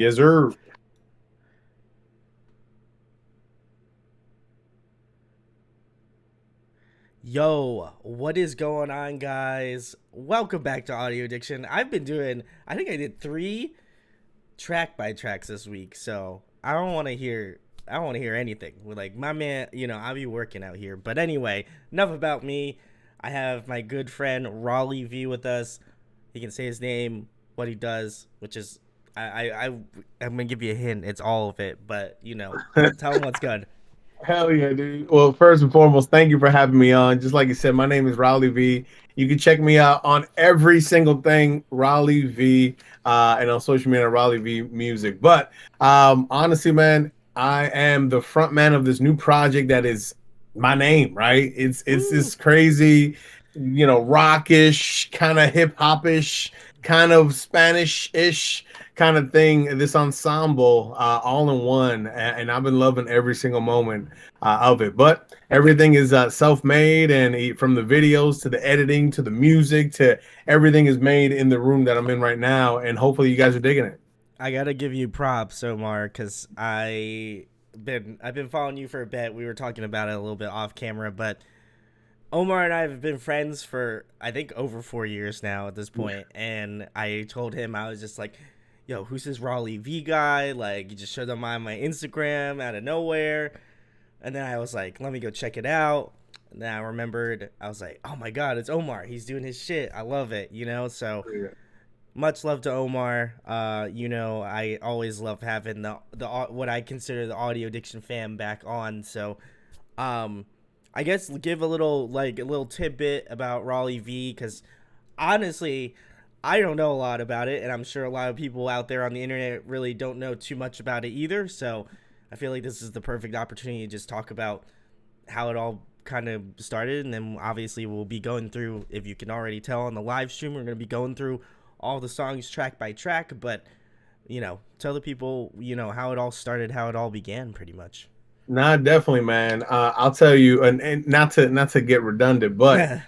Yes, sir. Yo, what is going on, guys? Welcome back to Audio Addiction. I think I did three track by tracks this week, so I don't want to hear anything. Like my man, I'll be working out here. But anyway, enough about me. I have my good friend Rauli V with us. He can say his name, what he does, which is I'm gonna give you a hint. It's all of it, but tell him what's good. Hell yeah, dude. Well, first and foremost, thank you for having me on. Just like you said, my name is Rauli V. You can check me out on every single thing, Rauli V, and on social media, Rauli V Music. But honestly, man, I am the front man of this new project that is my name, right? It's Woo! this crazy, rockish, kind of hip hopish, kind of Spanish-ish kind of thing, this ensemble all in one, and I've been loving every single moment of it. But everything is self-made, and from the videos to the editing to the music to everything is made in the room that I'm in right now, and hopefully you guys are digging it. I gotta give you props, Omar, because I've been following you for a bit. We were talking about it a little bit off camera, but Omar and I have been friends for I think over 4 years now at this point, and I told him I was just like, "Yo, who's this Raleigh V guy?" Like, he just showed up on my Instagram out of nowhere, and then I was like, "Let me go check it out." And then I remembered, I was like, "Oh my God, it's Omar! He's doing his shit. I love it," So much love to Omar. I always love having the what I consider the audio addiction fam back on. So, um, I guess give a little tidbit about Raleigh V, because honestly, I don't know a lot about it, and I'm sure a lot of people out there on the internet really don't know too much about it either. So, I feel like this is the perfect opportunity to just talk about how it all kind of started, and then obviously we'll be going through, if you can already tell on the live stream, we're going to be going through all the songs track by track, but tell the people how it all started, how it all began, pretty much. Nah, definitely, man. I'll tell you, and not to get redundant, but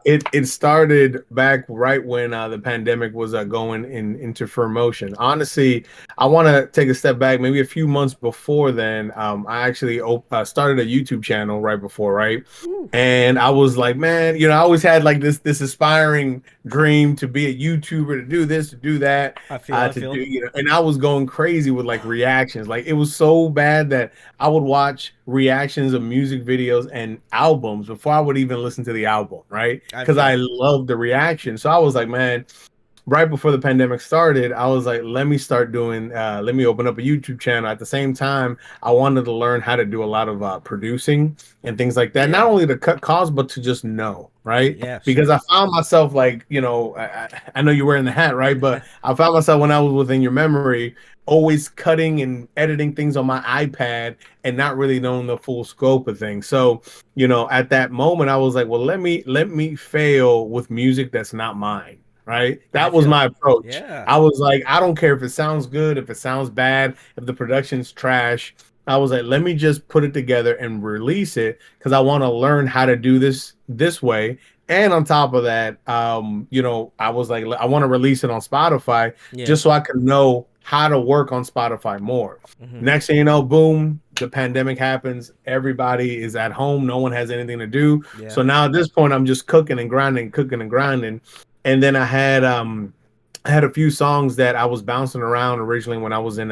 it started back right when the pandemic was going into full motion. Honestly, I want to take a step back, maybe a few months before then. I actually started a YouTube channel right before, right? Ooh, And I was like, man, I always had like this aspiring dream to be a YouTuber, to do this, to do that, I to do, feel. and I was going crazy with like reactions. Like it was so bad that I would watch reactions of music videos and albums before I would even listen to the album, right? I Because I feel. loved the reaction. So I was like, man, right before the pandemic started, I was like, let me open up a YouTube channel. At the same time, I wanted to learn how to do a lot of producing and things like that. Not Yeah. only to cut costs, but to just know, right? Yeah, Because sure. I found myself like, I know you're wearing the hat, right? But I found myself when I was within your memory, always cutting and editing things on my iPad and not really knowing the full scope of things. So, at that moment, I was like, well, let me fail with music that's not mine, right? I That was feel. my approach. Yeah. I was like, I don't care if it sounds good, if it sounds bad, if the production's trash. I was like, let me just put it together and release it because I want to learn how to do this way. And on top of that, I was like, I want to release it on Spotify Yeah. just so I can know how to work on Spotify more. Hmm. Next thing you know, boom, the pandemic happens. Everybody is at home. No one has anything to do. Yeah. So now at this point, I'm just cooking and grinding, cooking and grinding. And then I had a few songs that I was bouncing around originally when I was in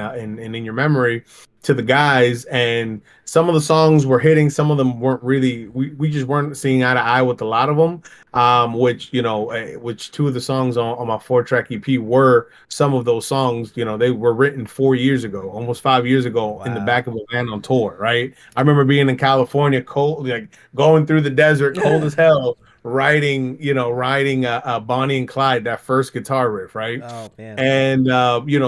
your memory to the guys, and some of the songs were hitting, some of them weren't really. We just weren't seeing eye to eye with a lot of them. Which two of the songs on my 4-track EP were some of those songs. They were written 4 years ago, almost 5 years ago, in the Wow. back of a van on tour. Right, I remember being in California, cold, like going through the desert, cold as hell, writing Bonnie and Clyde, that first guitar riff, right? Oh man. And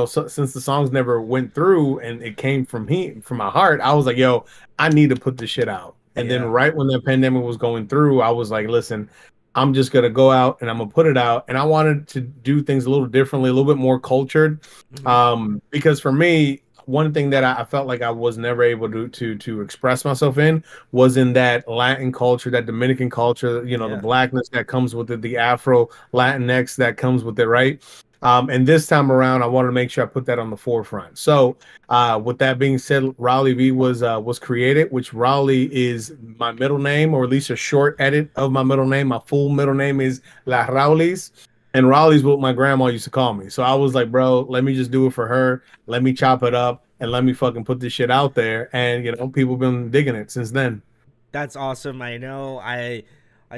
so, since the songs never went through and it came from my heart, I was like, yo, I need to put this shit out. And then Yeah. right when the pandemic was going through, I was like, listen, I'm just gonna go out and I'm gonna put it out. And I wanted to do things a little differently, a little bit more cultured. Hmm. Because for me, one thing that I felt like I was never able to express myself in was in that Latin culture, that Dominican culture, the Yeah. blackness that comes with it, the Afro Latinx that comes with it, right? And this time around, I wanted to make sure I put that on the forefront. So, with that being said, Rauli V was created, which Rauli is my middle name, or at least a short edit of my middle name. My full middle name is La Raulis, and Raleigh's what my grandma used to call me. So I was like, bro, let me just do it for her. Let me chop it up and let me fucking put this shit out there. And people have been digging it since then. That's awesome. I know. I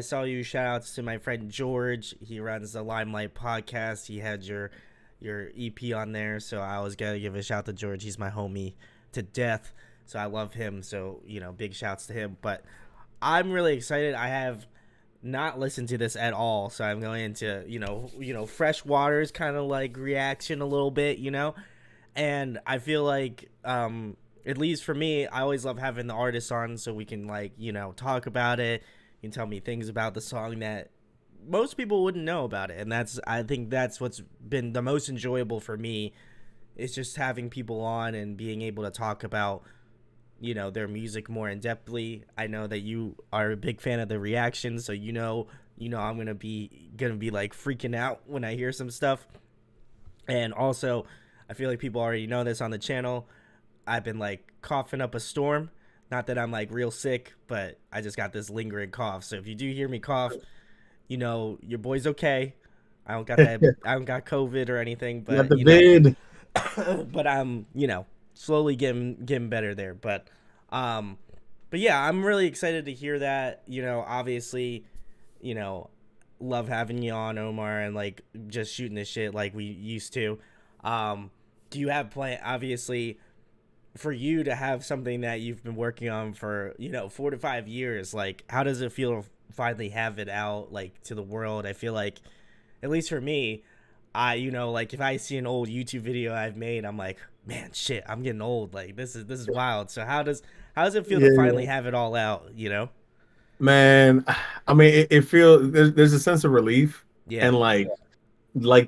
saw you. Shout outs to my friend George. He runs the Limelight podcast. He had your EP on there, so I was gonna give a shout to George. He's my homie to death. So I love him. So big shouts to him. But I'm really excited. I have not listened to this at all, so I'm going into fresh waters, kind of like reaction a little bit, and I feel like at least for me, I always love having the artist on so we can talk about it. You can tell me things about the song that most people wouldn't know about it, and I think that's what's been the most enjoyable for me, is just having people on and being able to talk about their music more in depthly. I know that you are a big fan of the reactions, so I'm gonna be like freaking out when I hear some stuff. And also, I feel like people already know this on the channel. I've been like coughing up a storm. Not that I'm like real sick, but I just got this lingering cough. So if you do hear me cough, your boy's okay. I don't got that. I don't got COVID or anything, You got but the vid. but I'm slowly getting better there. Um, but yeah, I'm really excited to hear that. Obviously, you know, love having you on, Omar, and like just shooting this shit like we used to. Do you have plan? Obviously, for you to have something that you've been working on for 4 to 5 years, like how does it feel to finally have it out like to the world? I feel like, at least for me, I like if I see an old YouTube video I've made, I'm like, man, shit, I'm getting old. Like this is wild. So how does it feel to Yeah, finally have it all out? man. I mean, it feels there's a sense of relief, Yeah. and like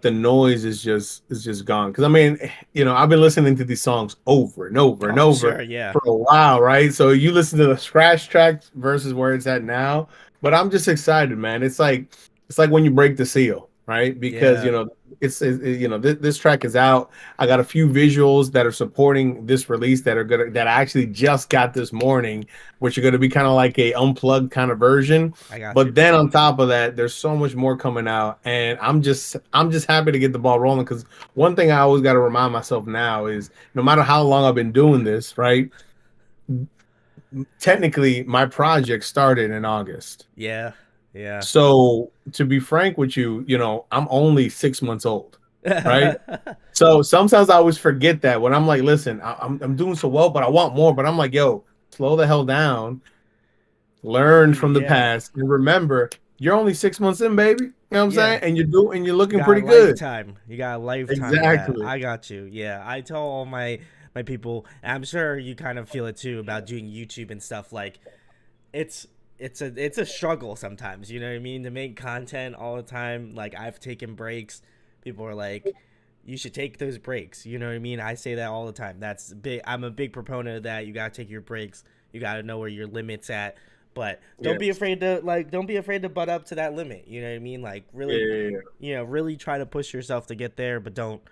the noise is just gone. Because I mean, I've been listening to these songs over and over Oh, and I'm over sure. Yeah. for a while, right? So you listen to the scratch tracks versus where it's at now. But I'm just excited, man. It's like when you break the seal, right? Because Yeah. this track is out. I got a few visuals that are supporting this release that I actually just got this morning, which are gonna be kind of like a unplugged kind of version. I got you. But then on top of that, there's so much more coming out, and I'm just happy to get the ball rolling. Because one thing I always got to remind myself now is, no matter how long I've been doing this, right? Technically, my project started in August. Yeah. Yeah. So to be frank with you, I'm only 6 months old, right? So sometimes I always forget that when I'm like, listen, I'm doing so well, but I want more. But I'm like, yo, slow the hell down, learn from the Yeah. past, and remember, you're only 6 months in, baby. You know what I'm Yeah. saying? And you're You looking got a pretty good. lifetime. You got a lifetime of that. Exactly. I got you. Yeah. I tell all my people, and I'm sure you kind of feel it too about doing YouTube and stuff. Like it's it's a struggle sometimes. You know what I mean? To make content all the time. Like I've taken breaks. People are like, you should take those breaks. You know what I mean? I say that all the time. That's big. I'm a big proponent of that. You gotta take your breaks. You gotta know where your limits at. But don't be Yes. afraid to don't be afraid to butt up to that limit. You know what I mean? Like Yeah, really, yeah, yeah. really try to push yourself to get there. But don't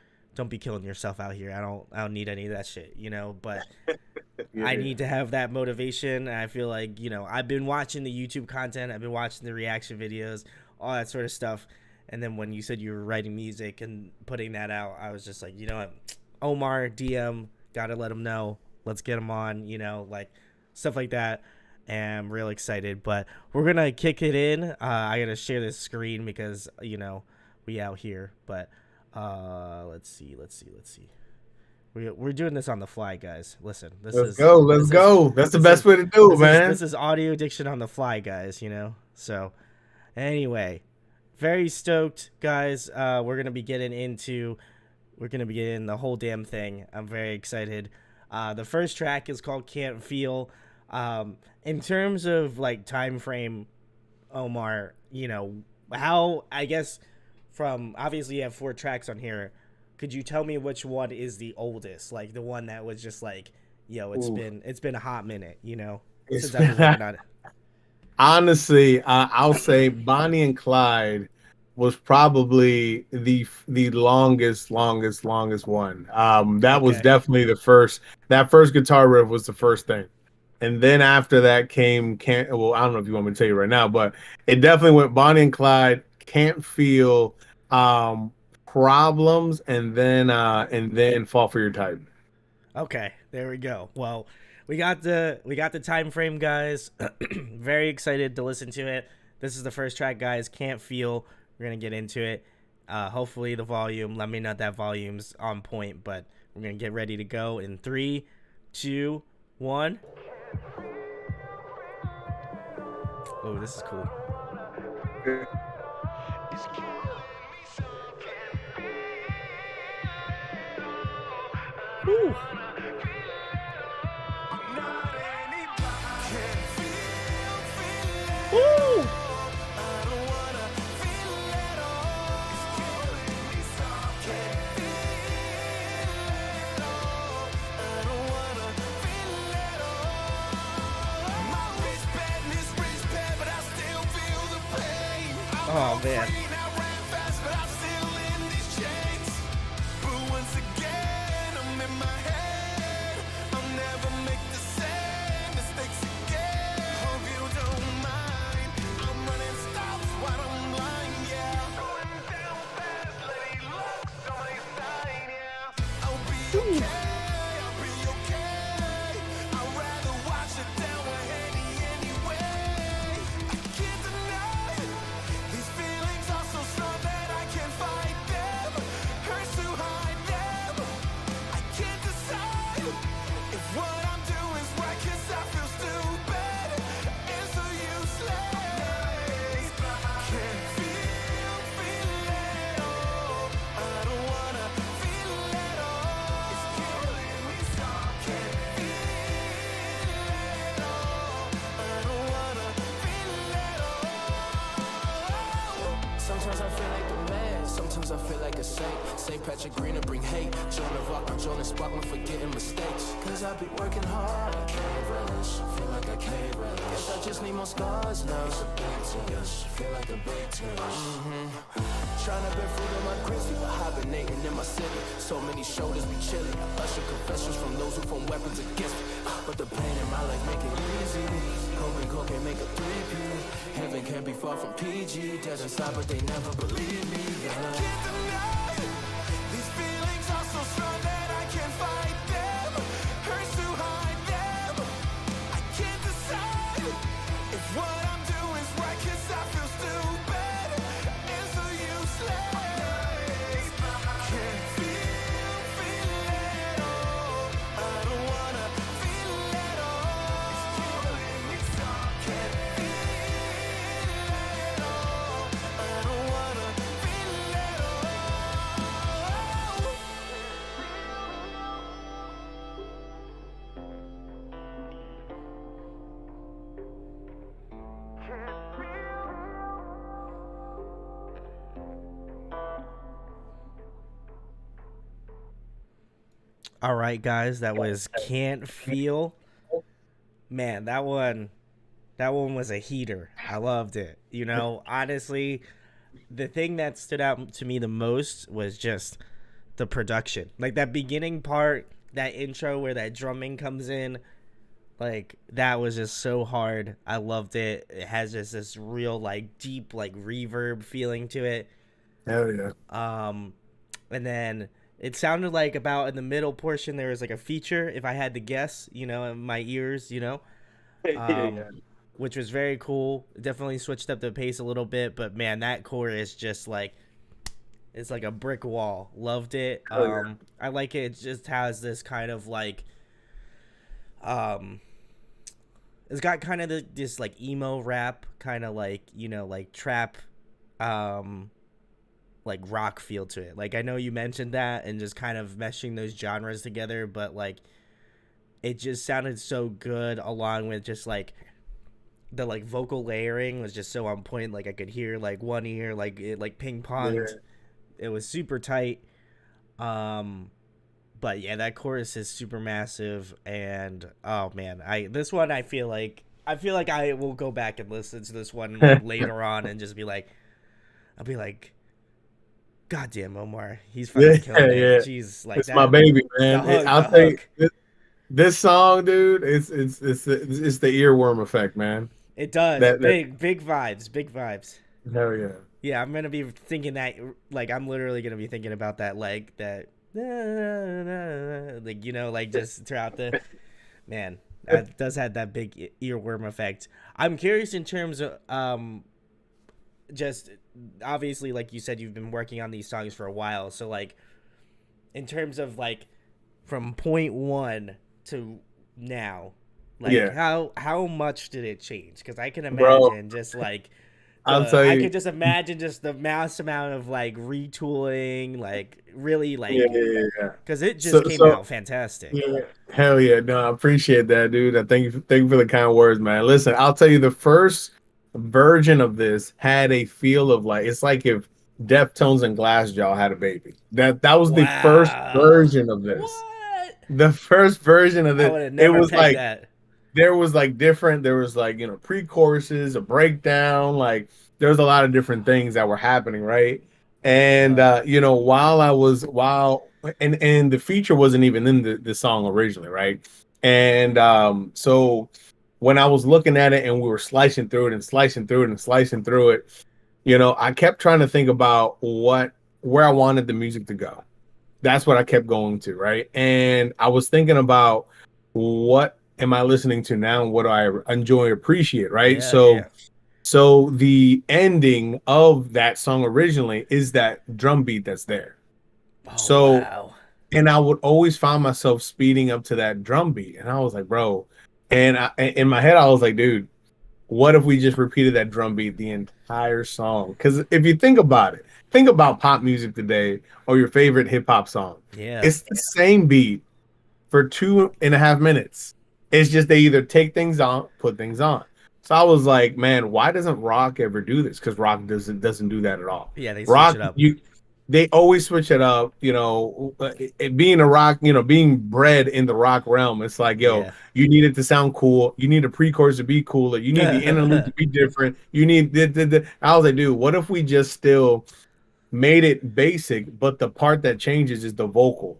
be killing yourself out here. I don't need any of that shit. But I Yeah. need to have that motivation. I feel like, I've been watching the YouTube content, I've been watching the reaction videos, all that sort of stuff. And then when you said you were writing music and putting that out, I was just like, you know what? Omar, DM, gotta let him know. Let's get him on, like stuff like that. And I'm real excited. But we're gonna kick it in. I gotta share this screen because, we out here. But let's see. We're doing this on the fly, guys. Listen, this Let's is go. Let's this is go. That's the this is best way to do it, this is this man. is audio addiction on the fly, guys. So anyway, very stoked, guys. We're gonna be getting the whole damn thing. I'm very excited. The first track is called "Can't Feel." In terms of like time frame, Omar, how I guess from obviously you have 4 tracks on here. Could you tell me which one is the oldest? Like the one that was just like, yo, it's Ooh, been a hot minute, it's since I've been working on it. honestly, I'll say Bonnie and Clyde was probably the longest one. That was Okay. definitely the first. That first guitar riff was the first thing, and then after that came can't. Well, I don't know if you want me to tell you right now, but it definitely went Bonnie and Clyde, Can't Feel, um, Problems, and then Fall for Your Type. Okay, there we go. Well, we got the time frame, guys. Very excited to listen to it. This is the first track, guys. Can't Feel. We're gonna get into it. Hopefully the volume. Let me know that volume's on point, but we're gonna get ready to go in 3, 2, 1. Oh, this is cool. Woo. Woo. Oh man. Woo. Sometimes I feel like the man, sometimes I feel like a saint. St. Patrick Green to bring hate. Joan of Arc, I'm Jonas Sparkman for getting mistakes. Cause I be working hard, I can't relish. Feel like I can't relish. Guess I just need more scars now. It's a big touch, feel like a big touch. Trying to bear fruit on my grizzly, but hibernating in my city. So many shoulders be chilling. Usher confessions from those who form weapons against me. But the pain in my life make it easy. Coke and coke can make a 3P. Heaven can't be far from PG. Dead inside, but they never believe me. Yeah. I can't deny these feelings are so strong that I can't fight them. Hurts to hide them. I can't decide if what I'm doing is right, cause I feel stupid and so useless. Can't feel at all. I don't wanna feel at all. Can't feel at all. I don't wanna feel at all. All right, guys. That was Can't Feel. Man, that one was a heater. I loved it. Honestly, the thing that stood out to me the most was just the production. Like that beginning part, that intro where that drumming comes in, like that was just so hard. I loved it. It has just this real like deep like reverb feeling to it. Hell yeah. Um and then it sounded like about in the middle portion there was like a feature if I had to guess, in my ears, um, Yeah. which was very cool. Definitely switched up the pace a little bit, but man, that chorus just like it's like a brick wall. Loved it. Hell yeah. I like it. It just has this kind of like um, it's got kind of this like emo rap, kind of like like trap, um, like rock feel to it. Like I know you mentioned that and just kind of meshing those genres together, but like it just sounded so good along with just like the like vocal layering was just so on point. Like I could hear like one ear like it like ping Yeah. ponged. It was super tight. Um but yeah, that chorus is super massive and oh man, this one I feel like I will go back and listen to this one like later on and just be like I'll be like, God damn, Omar, he's Yeah, fucking killing it. yeah. Jeez, like It's my that. baby, The man. hook, I'll the tell you, hook. this song, dude. It's the earworm effect, man. It does. That Big vibes, big vibes. hell yeah. Yeah, I'm gonna be thinking that. Like, I'm literally gonna be thinking about that. Like that. Like, like just throughout the man. That does have that big earworm effect. I'm curious in terms of just obviously, like you said, you've been working on these songs for a while. So like, in terms of like from point one to now, like Yeah, how much did it change? Because I can bro. imagine just like I'll tell I you. could just imagine just the mass amount of like retooling, like really Yeah, like yeah, yeah. because it just So came so out fantastic. yeah, hell yeah. No, I appreciate that, dude. I thank you for the kind words, man. Listen, I'll tell you, the first version of this had a feel of like it's like if Deftones and Glassjaw had a baby. That was the first Wow, version of this. what? The first version of I it, would have it never was pegged like that. there was like different, there was like, pre-choruses, a breakdown, like there was a lot of different things that were happening, right? And Uh, while and the feature wasn't even in the song originally, right? And so when I was looking at it and we were slicing through it and slicing through it and slicing through it, I kept trying to think about where I wanted the music to go. That's what I kept going to, right? And I was thinking about what am I listening to now and what do I enjoy and appreciate, right? yeah, yeah. So the ending of that song originally is that drum beat that's there. Oh So wow. and I would always find myself speeding up to that drum beat, and I was like, bro, in my head I was like, dude, what if we just repeated that drum beat the entire song? Because if you think about pop music today or your favorite hip hop song, Yeah. it's the same beat for 2.5 minutes. It's just they either take things on, put things on. So I was like, man, why doesn't rock ever do this? Because rock doesn't do that at all. Yeah, they switch Rock, it up. they always switch it up. It being a rock, being bred in the rock realm, it's like, yo, Yeah. you need it to sound cool. You need the pre-chorus to be cooler. You need the interlude to be different. You need I was like, dude, what if we just still made it basic, but the part that changes is the vocal,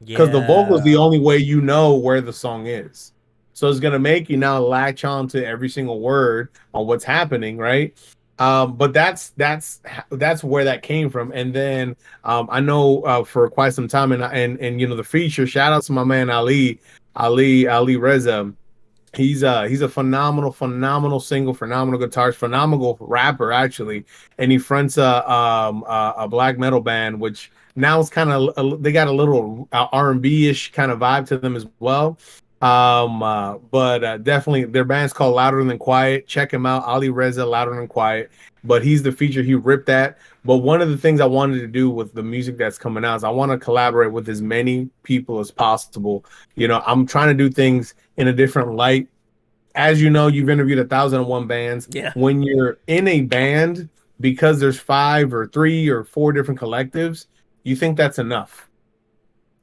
because the vocal is the Yeah. only way you know where the song is. So it's gonna make you now latch on to every single word on what's happening, right? But that's where that came from. And then I know for quite some time, and the feature. Shout out to my man Ali Reza. He's a phenomenal singer, phenomenal guitarist, phenomenal rapper actually, and he fronts a black metal band, which now it's kind of they got a little R&B ish kind of vibe to them as well. But definitely their band's called Louder Than Quiet. Check him out, Ali Reza, Louder Than Quiet. But he's the feature. He ripped that. But one of the things I wanted to do with the music that's coming out is I want to collaborate with as many people as possible. I'm trying to do things in a different light. As you know, you've interviewed 1,001 bands. Yeah. When you're in a band, because there's 5 or 3 or 4 different collectives, you think that's enough.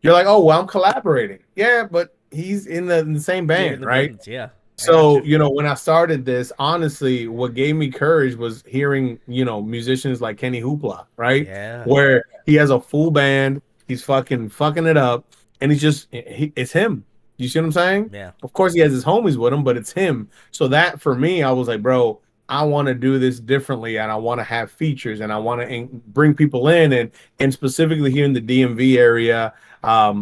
You're like, oh, well, I'm collaborating. Yeah, but he's in the same You're in band, the right? bins. Yeah. I got So, you. when I started this, honestly, what gave me courage was hearing, musicians like Kenny Hoopla, right? Yeah. Where he has a full band, he's fucking it up, and it's him. You see what I'm saying? Yeah. Of course, he has his homies with him, but it's him. So that for me, I was like, bro, I want to do this differently, and I want to have features, and I want to bring people in, and specifically here in the DMV area,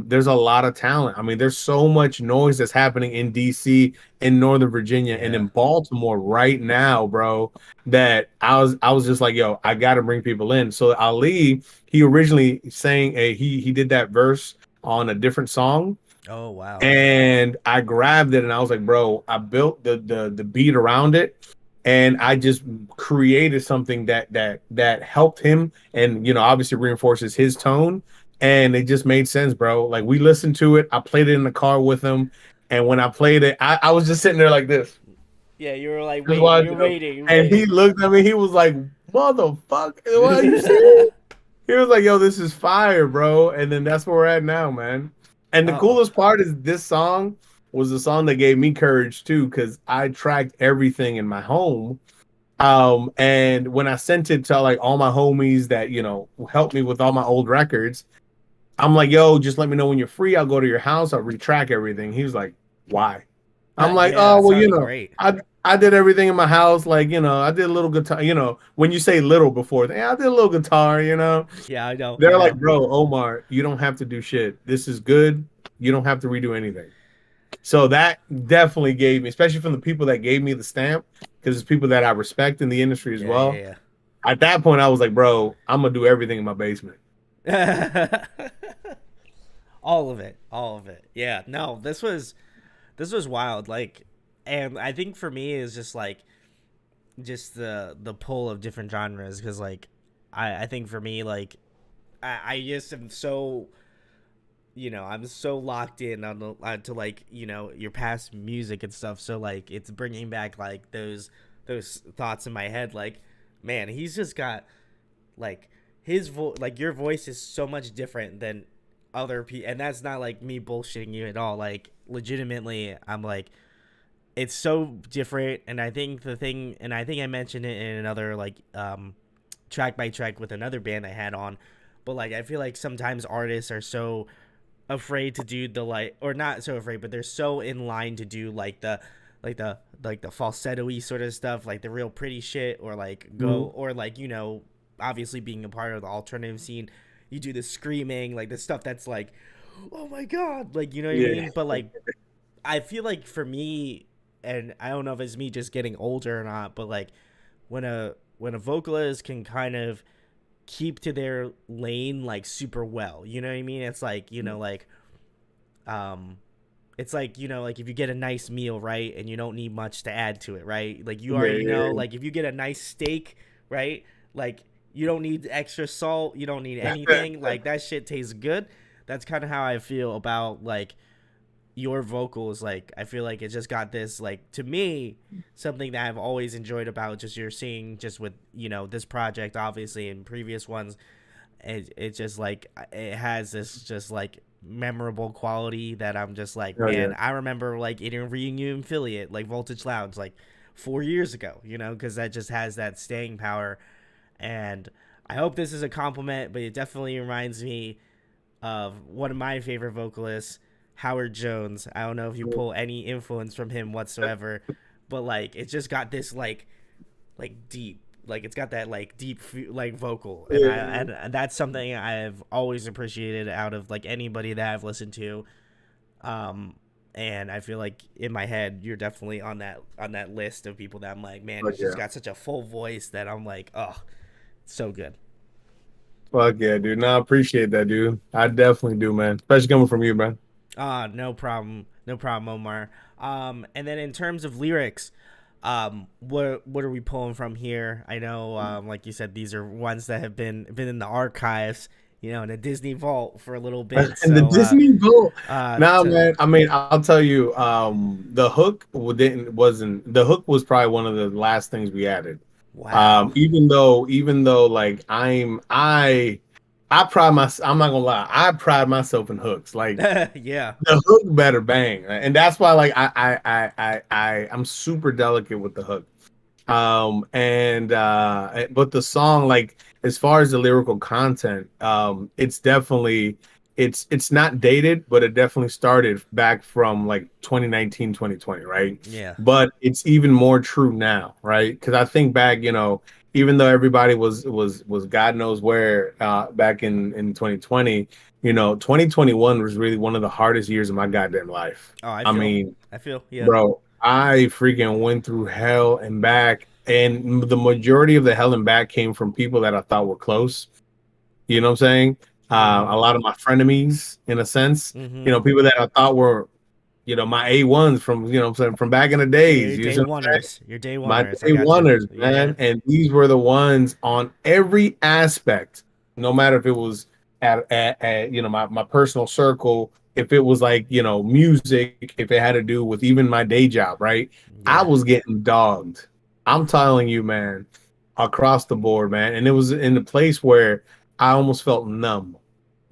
there's a lot of talent. I mean, there's so much noise that's happening in DC, in Northern Virginia, and Yeah. in Baltimore right now, bro, that I was just like, yo, I got to bring people in. So Ali, he originally sang he did that verse on a different song, Oh wow. and I grabbed it and I was like, bro, I built the beat around it, and I just created something that helped him, and obviously reinforces his tone, and it just made sense, bro. Like, we listened to it, I played it in the car with him, and when I played it, I was just sitting there like this, Yeah, you were like just waiting. You're watching him, waiting. You're and he waiting. looked at me, he was like, motherfucker, what are you serious? He was like, yo, this is fire, bro. And then that's where we're at now, man. And the Oh. coolest part is this song was the song that gave me courage too, because I tracked everything in my home. And when I sent it to like all my homies that helped me with all my old records, I'm like, yo, just let me know when you're free. I'll go to your house. I'll retrack everything. He was like, why? I'm like, Yeah, oh that well, sounded great. I did everything in my house. Like, I did a little guitar. When you say little before, I did a little guitar. Yeah, I know. I They're like, know. bro, Omar, you don't have to do shit. This is good. You don't have to redo anything. So that definitely gave me, especially from the people that gave me the stamp, because it's people that I respect in the industry as Yeah, well. yeah, At that point, I was like, bro, I'm gonna do everything in my basement. yeah. All of it. All of it. Yeah. No, this was wild. Like, and I think for me is just like just the pull of different genres because like I think for me like I just am so I'm so locked in on to like your past music and stuff. So like it's bringing back like those thoughts in my head. Like, man, he's just got like like your voice is so much different than other people, and that's not like me bullshitting you at all. Like, legitimately, I'm like, it's so different. And I think I think I mentioned it in another like track by track with another band I had on, but like I feel like sometimes artists are so afraid to do the like, or not so afraid, but they're so in line to do like the falsetto-y sort of stuff, like the real pretty shit, or like go Mhm. or like obviously being a part of the alternative scene, you do the screaming, like the stuff that's like, oh my god, like what I Yeah, mean. But like I feel like for me, and I don't know if it's me just getting older or not, but like when a vocalist can kind of keep to their lane like super well, you know what I mean? It's like um it's like like if you get a nice meal, right, and you don't need much to add to it, right, like you yeah, already know, yeah, like if you get a nice steak, right, like you don't need extra salt, you don't need yeah. anything, like that shit tastes good. That's kind of how I feel about like your vocals. Like I feel like it just got this, like, to me, something that I've always enjoyed about just your singing, just with this project obviously and previous ones. It just like it has this just like memorable quality that I'm just like, Oh man, yeah. I remember like interviewing you in Philly at like Voltage Lounge like 4 years ago, because that just has that staying power. And I hope this is a compliment, but it definitely reminds me of one of my favorite vocalists, Howard Jones. I don't know if you pull any influence from him whatsoever, but like it's just got this like deep, like it's got that like deep like vocal, and I Yeah. and that's something I've always appreciated out of like anybody that I've listened to. Um and I feel like in my head you're definitely on that list of people that I'm like, man, Fuck he's just yeah. got such a full voice that I'm like, oh, so good. Fuck yeah, dude. No, I appreciate that, dude. I definitely do, man. Especially coming from you, man. No problem. No problem, Omar. And then in terms of lyrics, what are we pulling from here? I know, like you said, these are ones that have been in the archives, in a Disney vault for a little bit. And the So, Disney Vault. Nah, to man. I mean, I'll tell you, the hook wasn't the hook was probably one of the last things we added. wow. Even though like I pride I'm not gonna lie, I pride myself in hooks. Like Yeah. the hook better bang. And that's why like I'm super delicate with the hook. And but the song, like as far as the lyrical content, it's definitely it's not dated, but it definitely started back from like 2019, 2020, right? Yeah. But it's even more true now, right? Because I think back, even though everybody was God knows where back in 2020, 2021 was really one of the hardest years of my goddamn life. Oh, I I feel. mean, I feel. Yeah. bro, I freaking went through hell and back, and the majority of the hell and back came from people that I thought were close. You know what I'm saying? A Mm-hmm. lot of my frenemies, in a sense. Mm-hmm. People that I thought were, my A1s from, what I'm saying, from back in the Yeah, days. your You day see what I'm saying? oneers. Your day My oneers. I day got you. oneers, Yeah. man. And these were the ones on every aspect, no matter if it was at my personal circle, if it was like, music, if it had to do with even my day job, right? I Yeah. was getting dogged. I'm telling you, man, across the board, man. And it was in the place where I almost felt numb.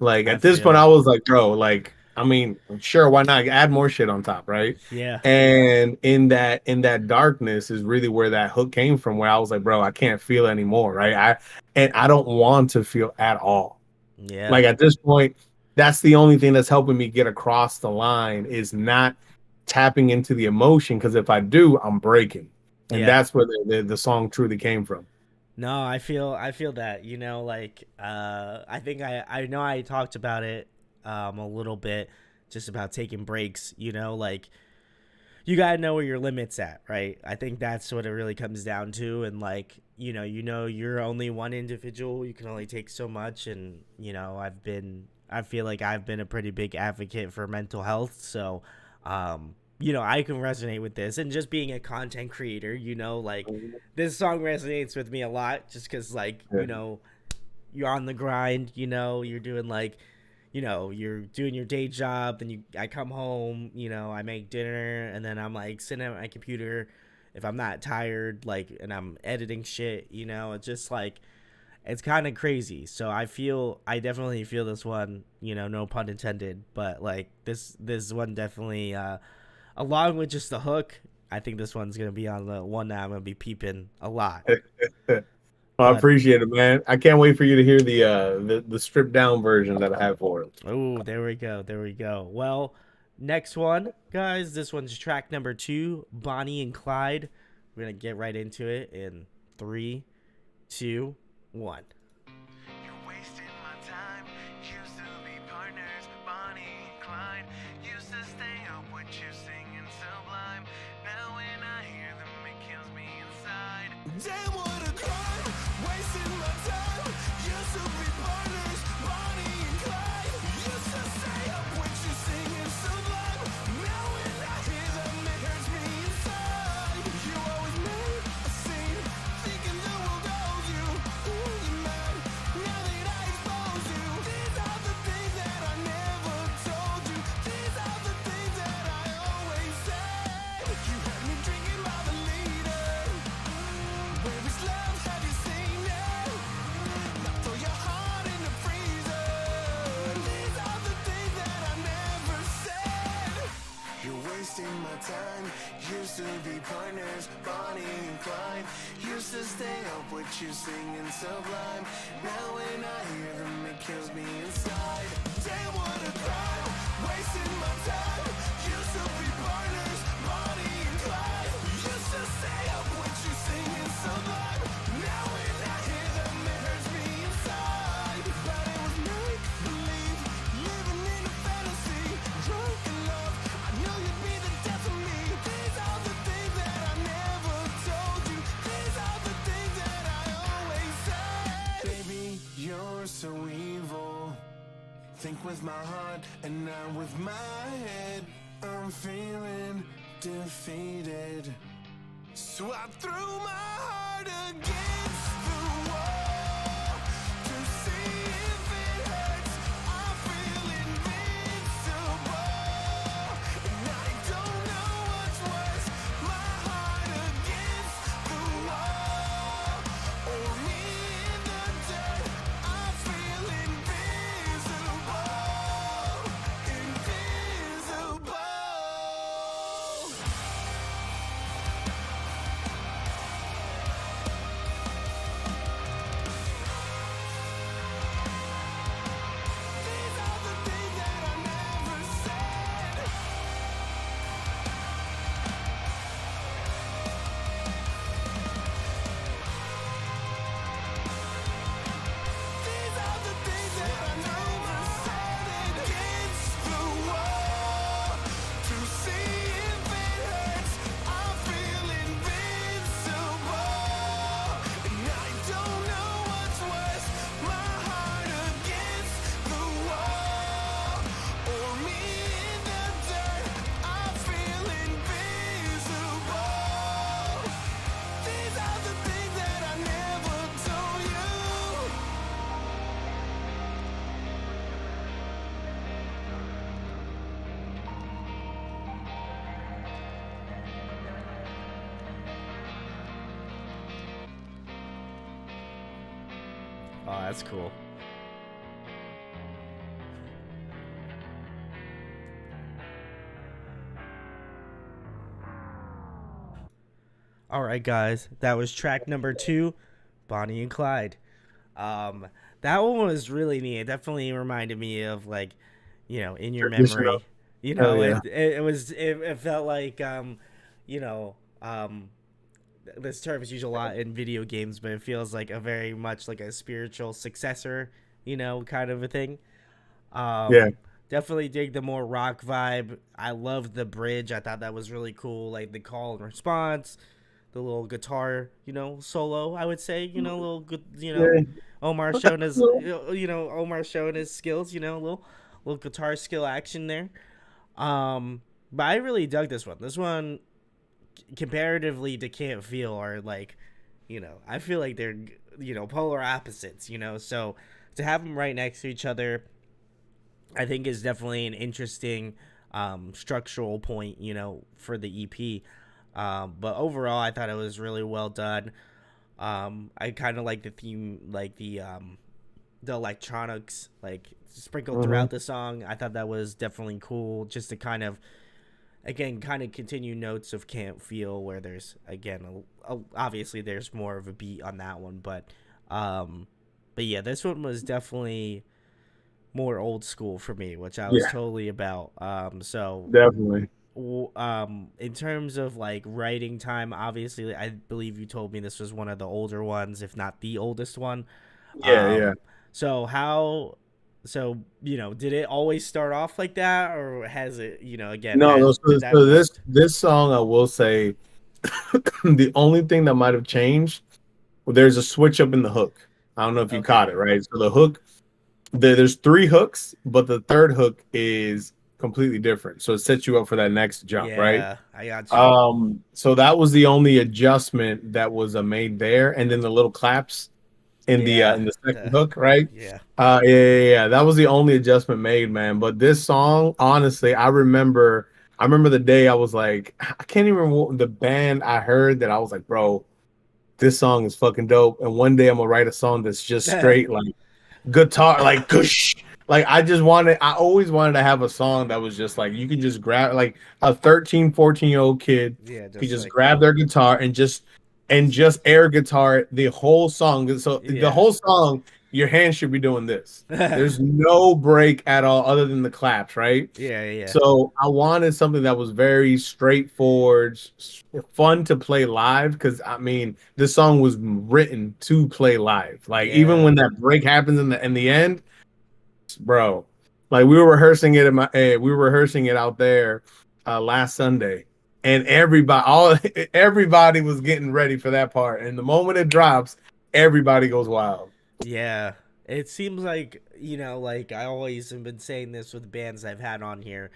Like I at this point, I feel. was like, bro, like I mean, sure, why not add more shit on top, right? Yeah. And in that darkness is really where that hook came from, where I was like, bro, I can't feel anymore, right? I don't want to feel at all. Yeah. Like at this point, that's the only thing that's helping me get across the line is not tapping into the emotion, because if I do, I'm breaking. And Yeah. that's where the song truly came from. No, I feel that, like I think I know I talked about it a little bit, just about taking breaks, like you got to know where your limits at, right? I think that's what it really comes down to. And like, you're only one individual, you can only take so much. And I feel like I've been a pretty big advocate for mental health. So I can resonate with this. And just being a content creator, like this song resonates with me a lot, just because like, you're on the grind, you're doing like, you're doing your day job, then I come home, I make dinner, and then I'm like sitting at my computer if I'm not tired, like, and I'm editing shit, it's just like, it's kind of crazy. So I definitely feel this one, no pun intended, but like this one definitely, along with just the hook, I think this one's going to be on the one that I'm going to be peeping a lot. Well, I But appreciate it, man. I can't wait for you to hear the stripped down version that I have for it. oh, there we go. There we go. Well, next one, guys. This one's track number 2, Bonnie and Clyde. We're going to get right into it in 3, 2, 1. You're wasting my time. Used to be partners, Bonnie and Clyde. Used to stay up with you singing Sublime. Now when I hear them, it kills me inside. Damn, what a crime. Wasting my time. Used to be partners, Bonnie and Clyde. Used to stay up with you singing Sublime. Now when I hear them, it hurts me inside. You always made a scene, thinking the world owes you. Ooh, you're mad. Now that I expose you, these are the things that I never told you. These are the things that I always said. You had me drinking by the liter. Where is love? Have you seen it? Now throw your heart in the freezer. These are the things that I never said. You're wasting my time. Used to be partners, Bonnie and Clyde. Used to stay up with you singing Sublime. Now when I hear them, it kills me inside. Damn, what a crime. Wasting my time. Used to be partners, Bonnie and Clyde. Used to stay up with you singing Sublime. Now when I hear them, it hurts me inside. But it was make believe, living in a fantasy, drunk in love. I knew you'd be the death of me. These are the things that I never told you. These are the things that I always said. Baby, you're so evil. Think with my heart and not with my head. I'm feeling defeated. So I threw my heart against the wall to see if it hurts. I feel invincible, and I don't know what's worse. My heart against the wall, or me in the dirt. I feel invisible, invisible. These are the things that I never said. These are the things that I never said. Against the wall to see if it hurts. I feel invincible, and I don't know what's worse. My heart against the wall, or me in the dirt. I feel invisible. These are the things that I never told you. Oh, that's cool. All right, guys, that was track number 2, Bonnie and Clyde. Um, that one was really neat. It definitely reminded me of like, in your Traditional. memory. Hell yeah. It felt like you know, um, this term is used a lot in video games, but it feels like a very much like a spiritual successor, kind of a thing. Yeah. Definitely dig the more rock vibe. I loved the bridge. I thought that was really cool, like the call and response, the little guitar, solo. I would say, little good, Yeah. Omar showing his, Omar showing his skills, little guitar skill action there. But I really dug this one. This one, comparatively to Can't Feel, are like, I feel like they're, polar opposites. So to have them right next to each other, I think is definitely an interesting structural point, for the EP. But overall, I thought it was really well done. I kind of like the theme, like the electronics, like sprinkled Hmm. throughout the song. I thought that was definitely cool, just to kind of, again, kind of continue notes of Can't Feel, where there's again, obviously there's more of a beat on that one, um, but yeah, this one was definitely more old school for me, which I was Yeah, totally about. So definitely. in terms of like writing time, obviously I believe you told me this was one of the older ones, if not the oldest one. Yeah, yeah. So how, so did it always start off like that, or has it, again, No, no, has, so, did that so this morphed? this song, I will say, the only thing that might have changed, well, there's a switch up in the hook. I don't know if you caught Okay. it, right? So the hook, there's three hooks, but the third hook is completely different. So it sets you up for that next jump, right? Yeah, I got you. So that was the only adjustment that was made there, and then the little claps Yeah, in the second the hook, right? yeah. Yeah. That was the only adjustment made, man. But this song, honestly, I remember the day I was like, I can't even remember the band I heard that I was like, bro, this song is fucking dope. And one day I'm gonna write a song that's just straight like guitar, like kush. Like I always wanted to have a song that was just like you can just grab like a 13, 14-year-old kid Yeah, could just just like grab their guitar and just air guitar the whole song. So the yeah. whole song, your hands should be doing this. There's no break at all other than the claps, right? Yeah, yeah. So I wanted something that was very straightforward, fun to play live. Because I mean, this song was written to play live. Like even Yeah. when that break happens in the end, bro. Like we were rehearsing it we were rehearsing it out there last Sunday, and everybody was getting ready for that part. And the moment it drops, everybody goes wild. Yeah. It seems like, like I always have been saying this with bands I've had on here.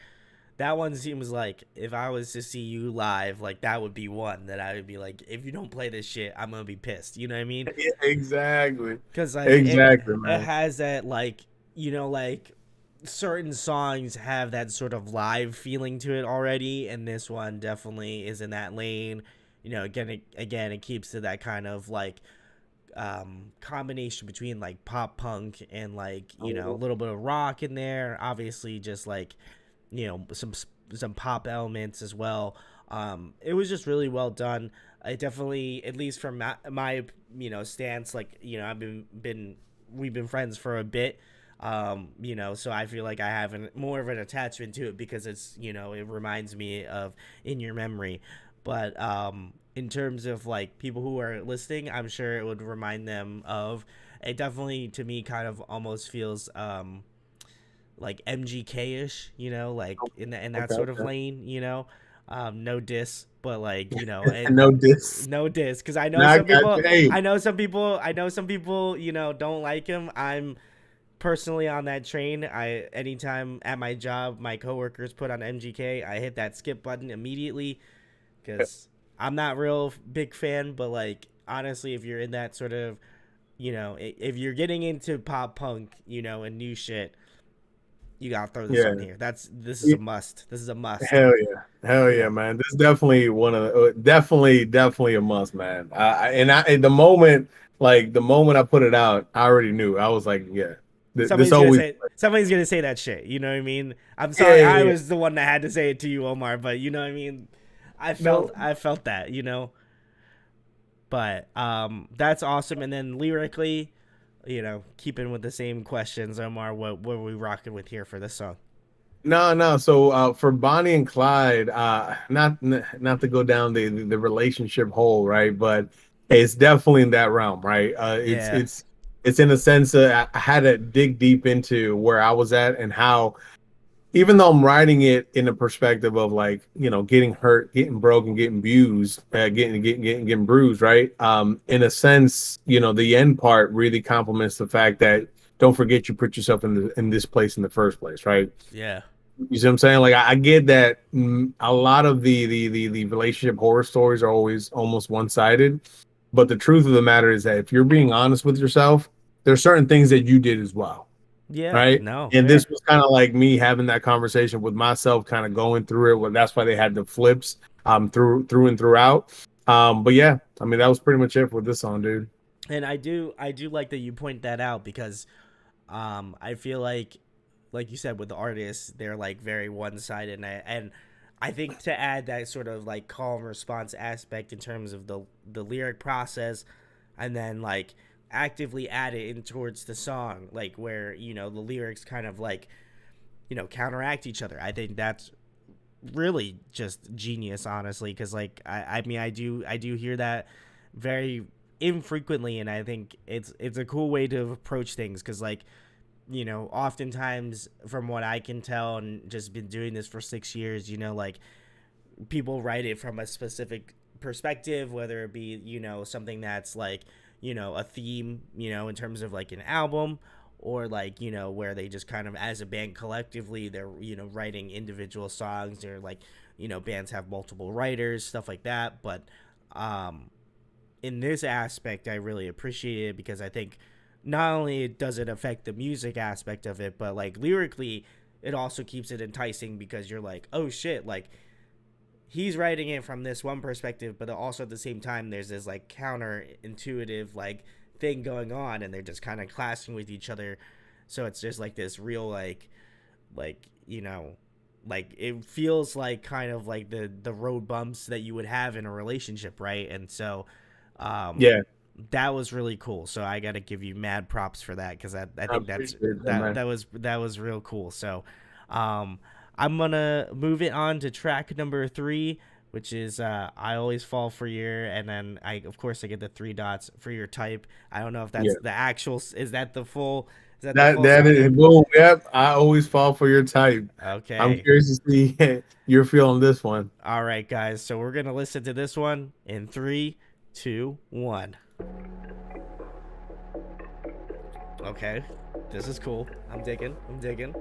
That one seems like if I was to see you live, like that would be one that I would be like, if you don't play this shit, I'm gonna be pissed. You know what I mean? Yeah, exactly, Because like exactly, it man. has that like, like certain songs have that sort of live feeling to it already, and this one definitely is in that lane. Again, it keeps to that kind of like combination between like pop punk and like a little bit of rock in there, obviously just like some pop elements as well. It was just really well done. I definitely, at least from my stance, like we've been friends for a bit, so I feel like I have more of an attachment to it because it's it reminds me of In Your Memory. But in terms of like people who are listening, I'm sure it would remind them of, it definitely to me kind of almost feels like MGK ish, like in that Okay, sort of okay. lane, no diss, but like and No diss. no diss, because I know Now I some got people, you. Hey, don't like him. I'm personally on that train. I anytime at my job my coworkers put on MGK, I hit that skip button immediately because I'm not real big fan, but like honestly, if you're in that sort of, if you're getting into pop punk, and new shit, you gotta throw this yeah. on here. This is a must. This is a must. Hell yeah, Yeah. man. This is definitely one of the definitely a must, man. And the moment the moment I put it out, I already knew. I was like, yeah, this always, Somebody's gonna say that shit. You know what I mean? I'm yeah, sorry, yeah, I yeah. was the one that had to say it to you, Omar. But you know what I mean? No, I felt that. But that's awesome. And then lyrically, keeping with the same questions, Omar, what are we rocking with here for this song? No, no. So for Bonnie and Clyde, not to go down the relationship hole, right? But it's definitely in that realm, right? Yeah. It's in a sense I had to dig deep into where I was at and how, even though I'm writing it in a perspective of like, getting hurt, getting broken, getting abused, getting bruised, right? In a sense, the end part really complements the fact that don't forget you put yourself in this place in the first place, right? Yeah. You see what I'm saying? Like I get that a lot of the relationship horror stories are always almost one-sided, but the truth of the matter is that if you're being honest with yourself, there's certain things that you did as well, Yeah. right? No, And fair. this was kind of like me having that conversation with myself, kind of going through it. Well, that's why they had the flips through and throughout. But yeah, I mean that was pretty much it for this song, dude. And I do like that you point that out because I feel like you said with the artists, they're like very one-sided, and I think to add that sort of like call and response aspect in terms of the lyric process, and then like actively add it in towards the song, like where the lyrics kind of like counteract each other. I think that's really just genius, honestly, because like I mean I do hear that very infrequently, and I think it's a cool way to approach things because like oftentimes from what I can tell and just been doing this for 6 years, like people write it from a specific perspective, whether it be, something that's like, a theme, in terms of like an album, or like, where they just kind of as a band collectively, they're, writing individual songs, or like, bands have multiple writers, stuff like that. But in this aspect, I really appreciate it because I think not only does it affect the music aspect of it, but like lyrically, it also keeps it enticing because you're like, oh shit, like he's writing it from this one perspective, but also at the same time, there's this like counterintuitive like thing going on, and they're just kind of clashing with each other. So it's just like this real like like it feels like kind of like the road bumps that you would have in a relationship, right? And so, Yeah, that was really cool. So I got to give you mad props for that because I I think that's appreciate that, that man. that was real cool. So I'm gonna move it on to track number 3, which is I always fall for your, and then of course I get the 3 dots for your type. I don't know if Yeah. that's the actual, is that the That full that song is name? boom. Yep. I always fall for your type. I'm Okay. curious to see you're feeling this one. All right, guys. So we're gonna listen to this one in 3, 2, 1. Okay, this is cool. I'm digging. I'm digging.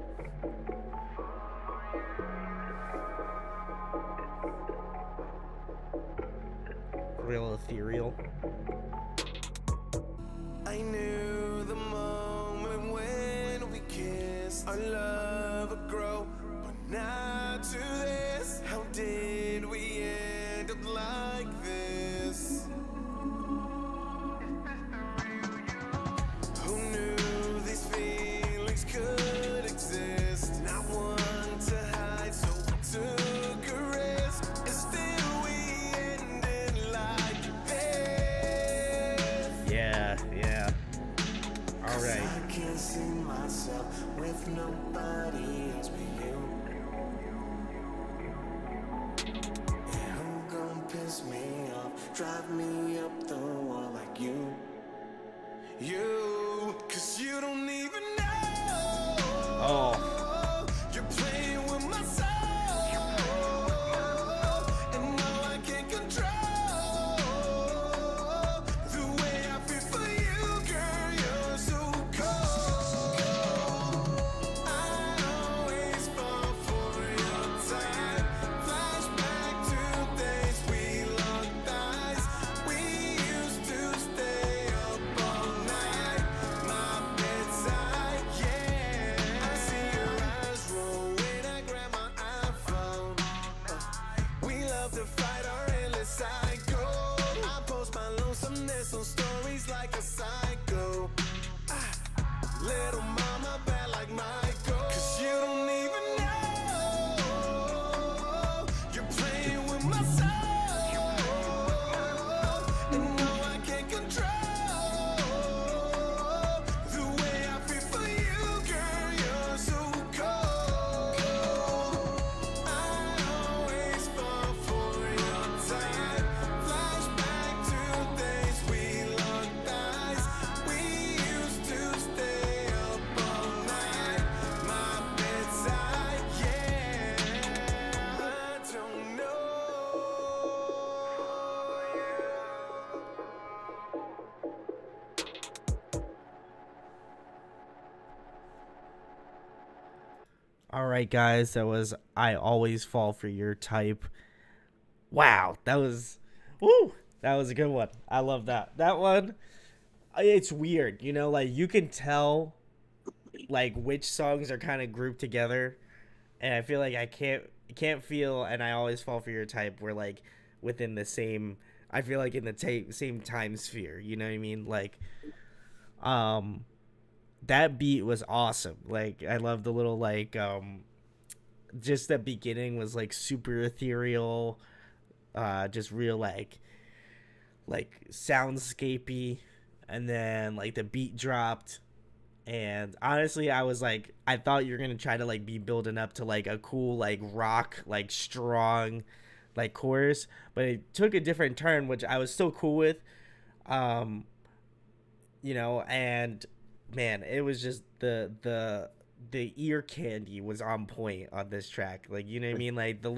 Real ethereal. I knew the moment when we kissed, our love would grow, but not to this. How did we end up like this? Who knew these feelings could exist? Not one to hide, so we took a risk, and still we ended like this. Yeah. All right. I can't see myself with nobody else but you. And who gon' piss me off, drive me up the wall like you? You, 'cause you don't even know. Oh, You're playing with my soul, and now I can't control the way I feel for you, girl. You're so cold. I always fall for your type. Flashback to days we locked eyes. right, guys, that was I Always Fall for Your Type. Wow, that was, woo, that was a good one. I love that. That one, it's weird, you know, like you can tell like which songs are kind of grouped together, and I feel like I can't feel and I Always Fall for Your Type were like within the same. I feel like in the same time sphere. You know what I mean? Like, um, that beat was awesome. Like I love the little like just the beginning was like super ethereal, just real like soundscapey, and then like the beat dropped, and honestly I was like I thought you were gonna try to like be building up to like a cool like rock like strong like chorus, but it took a different turn, which I was still cool with. um and man, it was just the ear candy was on point on this track, like you know what I mean, like the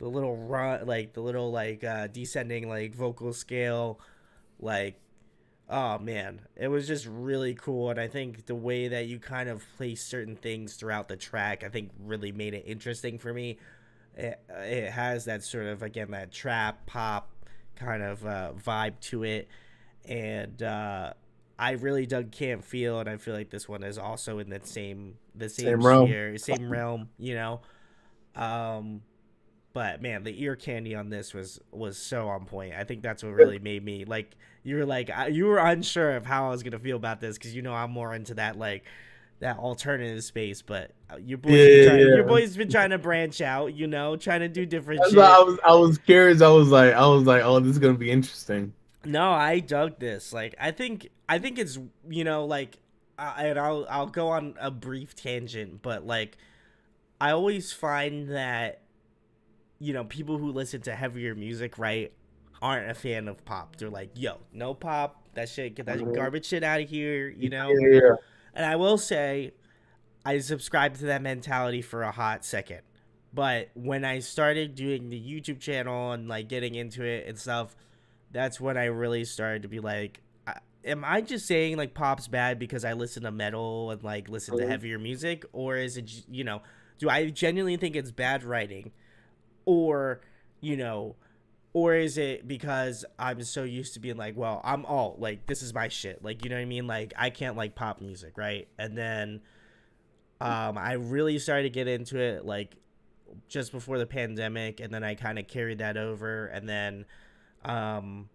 little run, like the little like descending like vocal scale, like oh man, it was just really cool. And I think the way that you kind of place certain things throughout the track, I think really made it interesting for me. It has that sort of, again, that trap pop kind of vibe to it, and I really dug Can't Feel, and I feel like this one is also in the same Same realm. sphere, same realm, you know. Um, but man, the ear candy on this was so on point. I think that's what really made me like. You were like you were unsure of how I was gonna feel about this because you know I'm more into that like that alternative space. But Yeah, yeah, your yeah. boys been trying to branch out. You know, trying to do different That's why shit. I was curious. I was like, oh, this is gonna be interesting. No, I dug this. Like, I think it's like, and I'll go on a brief tangent, but like, I always find that people who listen to heavier music, right, aren't a fan of pop. They're like, yo, no pop, that shit, get that Mhm. garbage shit out of here, you know. Yeah, yeah, And I will say, I subscribed to that mentality for a hot second. But when I started doing the YouTube channel and like getting into it and stuff, that's when I really started to be like, am I just saying like pop's bad because I listen to metal and like listen to mhm, heavier music, or is it do I genuinely think it's bad writing, or you know, or is it because I'm so used to being like, well, I'm all like this is my shit, like you know what I mean, like I can't like pop music, right? And then I really started to get into it like just before the pandemic, and then I kind of carried that over, and then um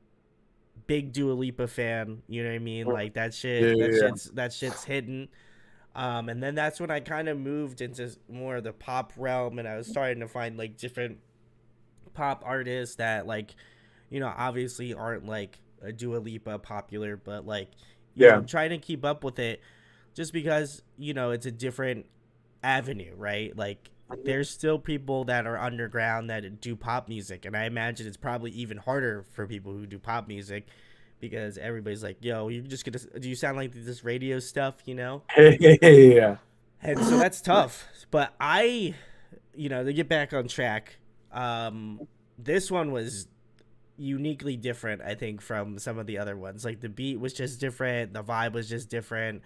big Dua Lipa fan, you know what I mean? mhm. Like that Yeah, shit, yeah, yeah. that shit's hidden. And then that's when I kind of moved into more of the pop realm, and I was starting to find like different pop artists that like, obviously aren't like a Dua Lipa popular, but like, Yeah. trying to keep up with it, just because it's a different avenue, right? Like Mhm. there's still people that are underground that do pop music, and I imagine it's probably even harder for people who do pop music because everybody's like, "Yo, you just gonna do you sound like this radio stuff?" Yeah. And so that's tough. But to get back on track, um, this one was uniquely different, I think, from some of the other ones. Like the beat was just different, the vibe was just different.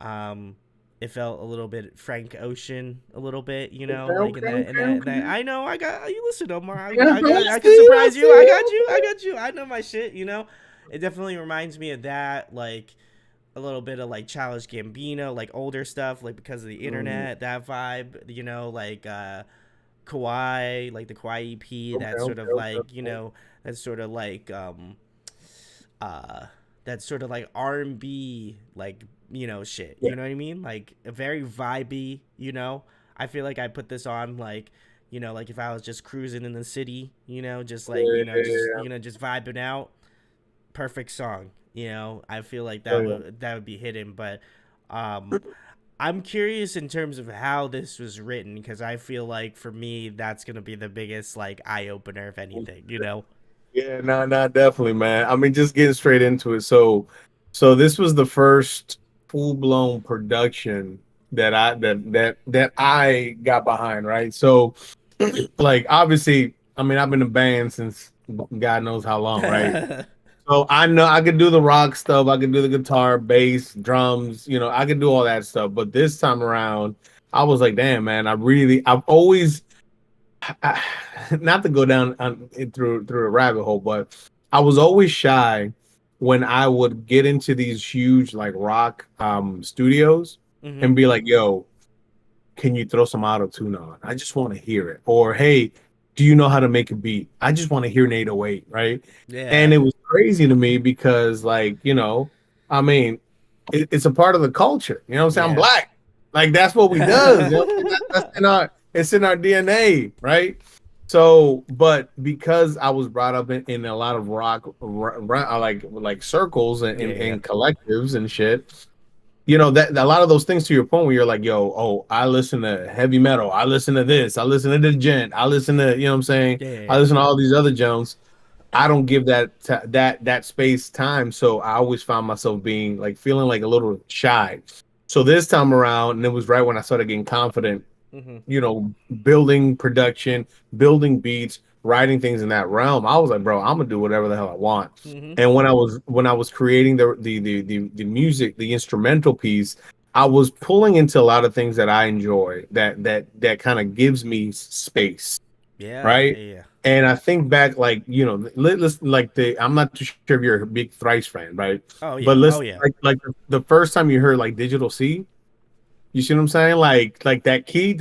Um, it felt a little bit Frank Ocean, a little bit, Okay, like in okay, that, in okay, that, in that. okay. I know, I got you. Listen, Omar, Yeah, I I can see you, I surprise you. see I you. got you. I know my shit. It definitely reminds me of that, like a little bit of like Childish Gambino, like older stuff, like because of the Mm, internet, that vibe, like Kawhi, like the Kawhi EP, okay, that sort okay, of okay, like, okay. that's sort of like uh that sort of like R&B like shit, Yeah, you know what I mean, like a very vibey, I feel like I put this on like like if I was just cruising in the city, just like yeah, just vibing out, perfect song, I feel like yeah, that yeah. would be hidden. But um I'm curious in terms of how this was written, because I feel like for me that's gonna be the biggest like eye opener, if anything. Yeah, no, no, definitely, man. I mean, just getting straight into it. So this was the first full blown production that I got behind, right? So, like, obviously, I mean, I've been in a band since God knows how long, right? So I know I could do the rock stuff, I could do the guitar, bass, drums, I could do all that stuff. But this time around, I was like, damn, man, I've always, I, not to go down through a rabbit hole, but I was always shy when I would get into these huge like rock studios Mm-hmm. and be like, yo, can you throw some auto tune on? I just want to hear it. Or hey, do you know how to make a beat? I just want to hear an 808, right? And Yeah. it was crazy to me because like, I mean, it's a part of the culture. You know what I'm saying? I'm Yeah. black. Like that's what we does. That's in our it's in our DNA, right? So, but because I was brought up in a lot of like circles and, Yeah. and, Yeah. and collectives and shit, that a lot of those things to your point where you're like, yo, oh, I listen to heavy metal, I listen to this, I listen to the gent, I listen to, what I'm saying, Yeah. Yeah. I Yeah. listen to all these other Jones. I don't give that space time, so I always found myself being like feeling like a little shy. So this time around, and it was right when I started getting confident, Mm-hmm. building production, building beats, writing things in that realm. I was like, bro, I'm gonna do whatever the hell I want. Mm-hmm. And when I was creating the music, the instrumental piece, I was pulling into a lot of things that I enjoy, that kind of gives me space, Yeah. Yeah. right? Yeah. And I think back, like, let's like I'm not too sure if you're a big Thrice fan, right? Oh But yeah. Oh let's yeah. like the first time you heard like Digital C, you see what I'm saying? Like that key,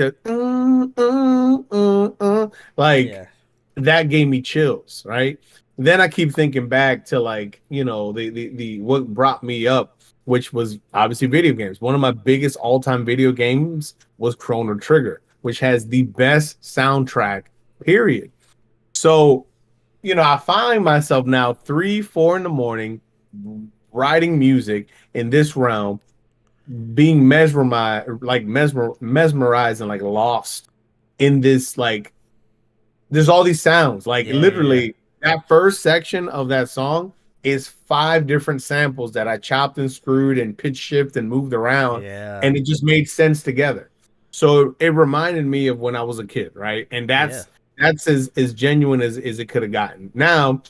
like Yeah. that gave me chills, right? Then I keep thinking back to like, the what brought me up, which was obviously video games. One of my biggest all-time video games was Chrono Trigger, which has the best soundtrack, period. So, I find myself now 3, 4 in the morning writing music in this realm, being mesmerized and like lost in this, like, there's all these sounds. Like Yeah. Yeah. literally that first section of that song is 5 different samples that I chopped and screwed and pitch shift and moved around, Yeah. and it just made sense together. So it reminded me of when I was a kid, right? And Yeah. that's as genuine as it could have gotten. Now,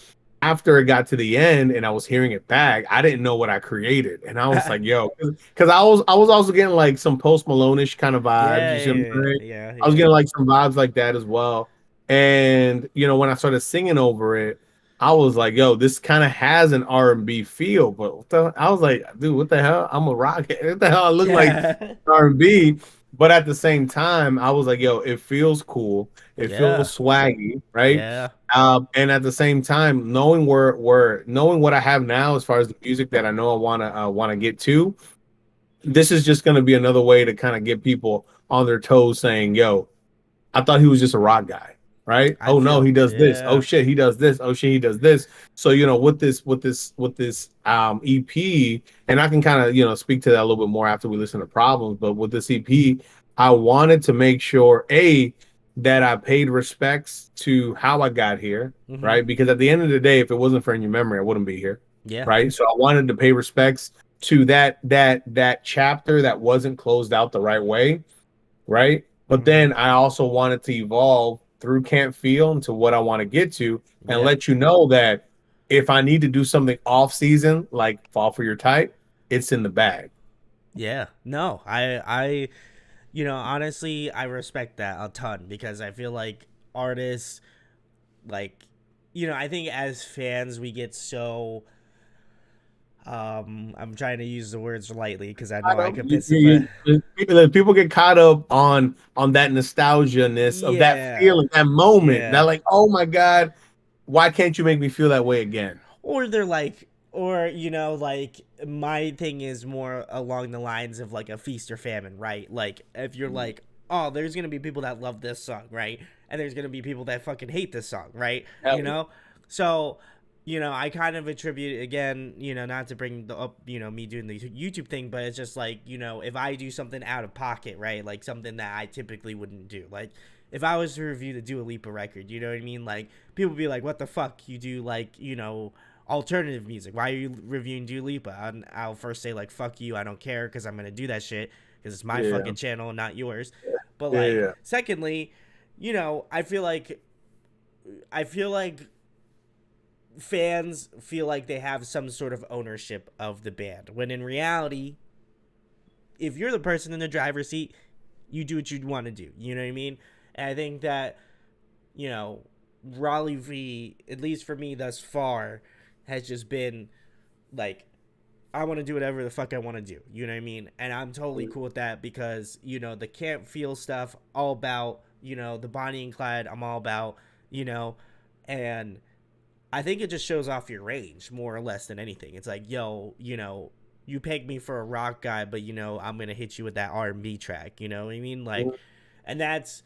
after it got to the end and I was hearing it back, I didn't know what I created. And I was like, yo, because I was also getting like some Post Malone-ish kind of vibes. Yeah. You see what I'm Yeah. saying? Yeah. I was Yeah. getting like some vibes like that as well. And when I started singing over it, I was like, yo, this kind of has an R&B feel, but I was like, dude, what the hell? I'm a rock. What the hell? I look like Yeah. R&B. But at the same time, I was like, yo, it feels cool. It Yeah. feels swaggy, right? Yeah. And at the same time, knowing what I have now as far as the music that I know I wanna get to, this is just gonna be another way to kind of get people on their toes, saying, "Yo, I thought he was just a rock guy, right? I Oh no, feel. he does this. Oh Yeah. shit, he does this. Oh shit, he does this." So with this EP, and I can kind of speak to that a little bit more after we listen to Problems. But with this EP, I wanted to make sure that I paid respects to how I got here, Mm-hmm. right? Because at the end of the day, if it wasn't for In Your Memory, I wouldn't be here, Yeah. right? So I wanted to pay respects to that chapter that wasn't closed out the right way, right? But Mm-hmm. then I also wanted to evolve through Can't Feel into what I want to get to, and Yeah. let you know that if I need to do something off season, like Fall for Your Type, it's in the bag. Yeah. No. Honestly, I respect that a ton because I feel like artists, like, I think as fans we get so. I'm trying to use the words lightly because I know I could piss it, but People get caught up on that nostalgia-ness of that yeah, feeling, that moment. That yeah. like, oh my god, why can't you make me feel that way again? Or they're like, or like my thing is more along the lines of like a feast or famine, right? Like if you're like, oh, there's gonna be people that love this song, right? And there's gonna be people that fucking hate this song, right? Hell yeah. So I kind of attribute again, not to bring the up, me doing the YouTube thing, but it's just like, if I do something out of pocket, right? Like something that I typically wouldn't do. Like if I was to review the Dua Lipa record, you know what I mean? Like people would be like, what the fuck? You do like, alternative music. Why are you reviewing Dua Lipa? And I'll first say like, fuck you. I don't care because I'm going to do that shit because it's my Yeah, fucking channel, not yours. But yeah, like, yeah. secondly, I feel like fans feel like they have some sort of ownership of the band when in reality, if you're the person in the driver's seat, you do what you want to do. You know what I mean? And I think that, you know, Rauli V, at least for me thus far, has just been like, I want to do whatever the fuck I want to do. You know what I mean? And I'm totally cool with that because, you know, the Can't Feel stuff, all about, you know, the Bonnie and Clyde, I'm all about, you know, and I think it just shows off your range more or less than anything. It's like, yo, you know, you pegged me for a rock guy, but, you know, I'm going to hit you with that R&B track. You know what I mean? Like, and that's,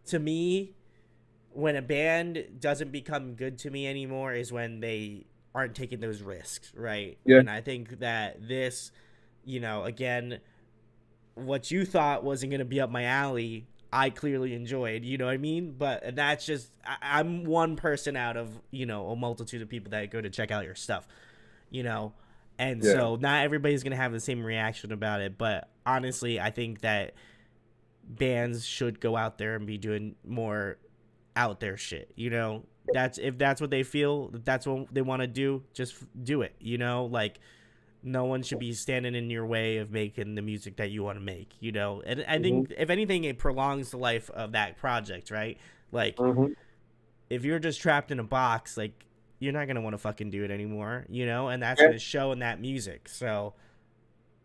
to me, when a band doesn't become good to me anymore is when they aren't taking those risks, right? Yeah. And I think that this, you know, again, what you thought wasn't going to be up my alley, I clearly enjoyed, you know what I mean? But that's just, I'm one person out of, you know, a multitude of people that go to check out your stuff, you know? And so not everybody's going to have the same reaction about it. But honestly, I think that bands should go out there and be doing more out there shit, you know? That's, if that's what they feel, that's what they want to do, just do it, you know? Like, no one should be standing in your way of making the music that you want to make, you know? And I think, if anything, it prolongs the life of that project, right? Like, if you're just trapped in a box, like, you're not going to want to fucking do it anymore, you know? And that's going to show in that music. So,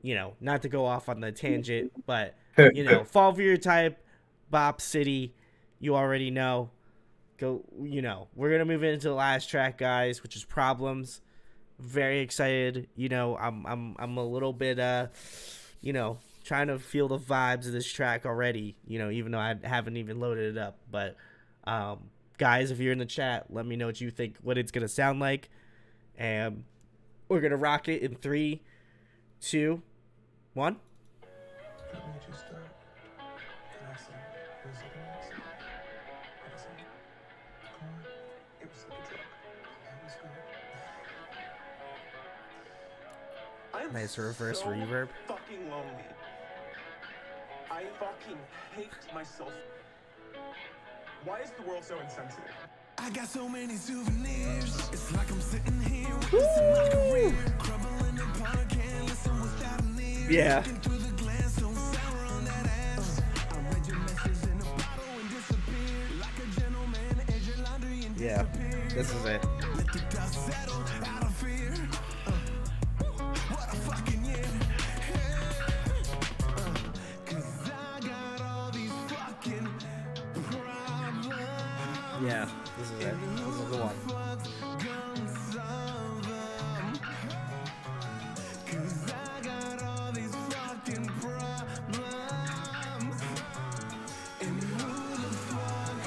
you know, not to go off on the tangent, but, you know, Fall for Your Type, Bop City, you already know. Go, you know, we're going to move into the last track, guys, which is Problems. Very excited. You know, I'm a little bit, you know, trying to feel the vibes of this track already, you know, even though I haven't even loaded it up. But, guys, if you're in the chat, let me know what you think, what it's going to sound like. And we're going to rock it in 3, 2, 1. Nice reverse so reverb. Fucking lonely. I fucking hate myself. Why is the world so insensitive? I got so many souvenirs. It's like I'm sitting here witnessing my career. Crumbling apart, I can't listen without an ear. Yeah. Looking through the glass, so sour on that ass. I read your message in a bottle and disappeared. Like a gentleman, edge your laundry and Yeah, disappeared. this is it. Let the dust settle out of fear. What a fucking year. Cause I got all these fucking problems. Yeah, this is it. This is the one. Cause I got all these fucking problems. And who the fuck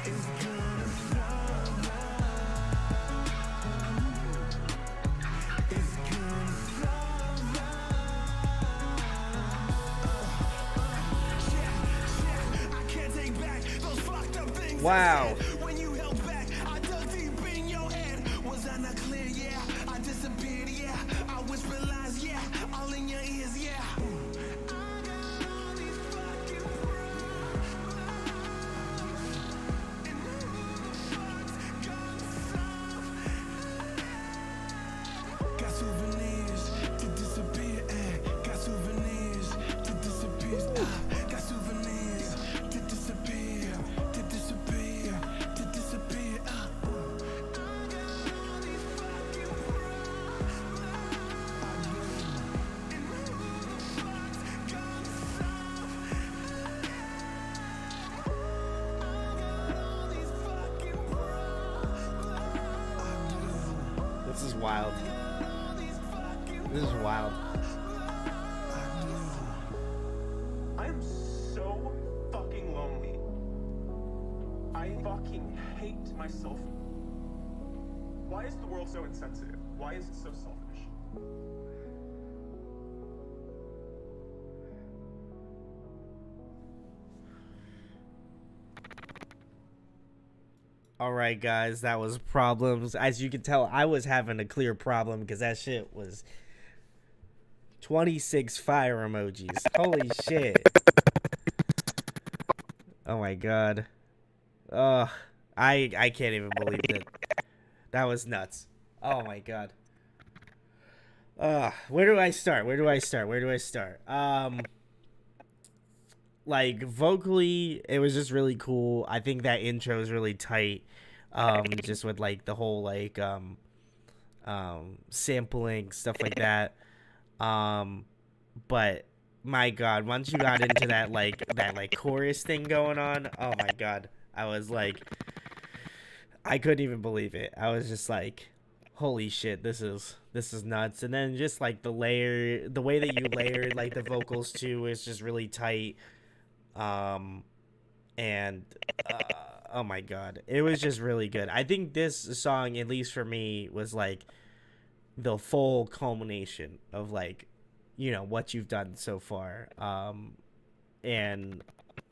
is gonna solve them? Is gonna solve them? I can't take back those fucked up things. Wow. When you held back, I dug deep in your head. Was I not clear? Yeah. I disappeared. Yeah. I whispered lies. Yeah. All in your ears. Yeah. I got all these fucking problems. And who the fuck's gonna solve? Got souvenirs to disappear. Got souvenirs to disappear. Got souvenirs to disappear. To disappear. To disappear. I got all these fucking problems. I do. And who the fuck's gonna solve? I got all these fucking problems. I do. This is wild. This is wild. I am so fucking lonely. I fucking hate myself. Why is the world so insensitive? Why is it so selfish? All right, guys, that was Problems. As you can tell, I was having a clear problem because that shit was 26 fire emojis. Holy shit. Oh my god. I can't even believe it. That was nuts. Oh my god. Where do I start? Where do I start? like vocally, it was just really cool. I think that intro is really tight. Just with like the whole like sampling stuff like that. But my God, once you got into that chorus thing going on, oh my God, I was like, I couldn't even believe it. I was just like, holy shit, this is nuts. And then just like the way that you layered like the vocals too is just really tight. Um, and oh my God, it was just really good. I think this song, at least for me, was like the full culmination of like, what you've done so far. And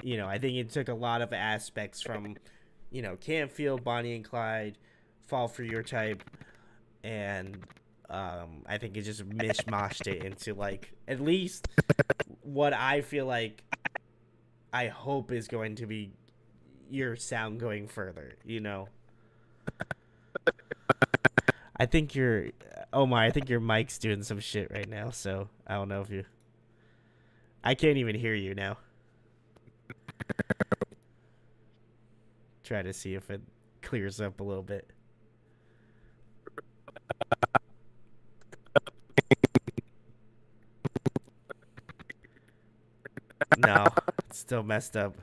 I think it took a lot of aspects from, Can't Feel, Bonnie and Clyde, Fall for Your Type, and I think it just mishmashed it into like at least what I feel like I hope is going to be your sound going further. I think your Omar, I think your mic's doing some shit right now, so I don't know if you I can't even hear you now. Try to see if it clears up a little bit. No, it's still messed up.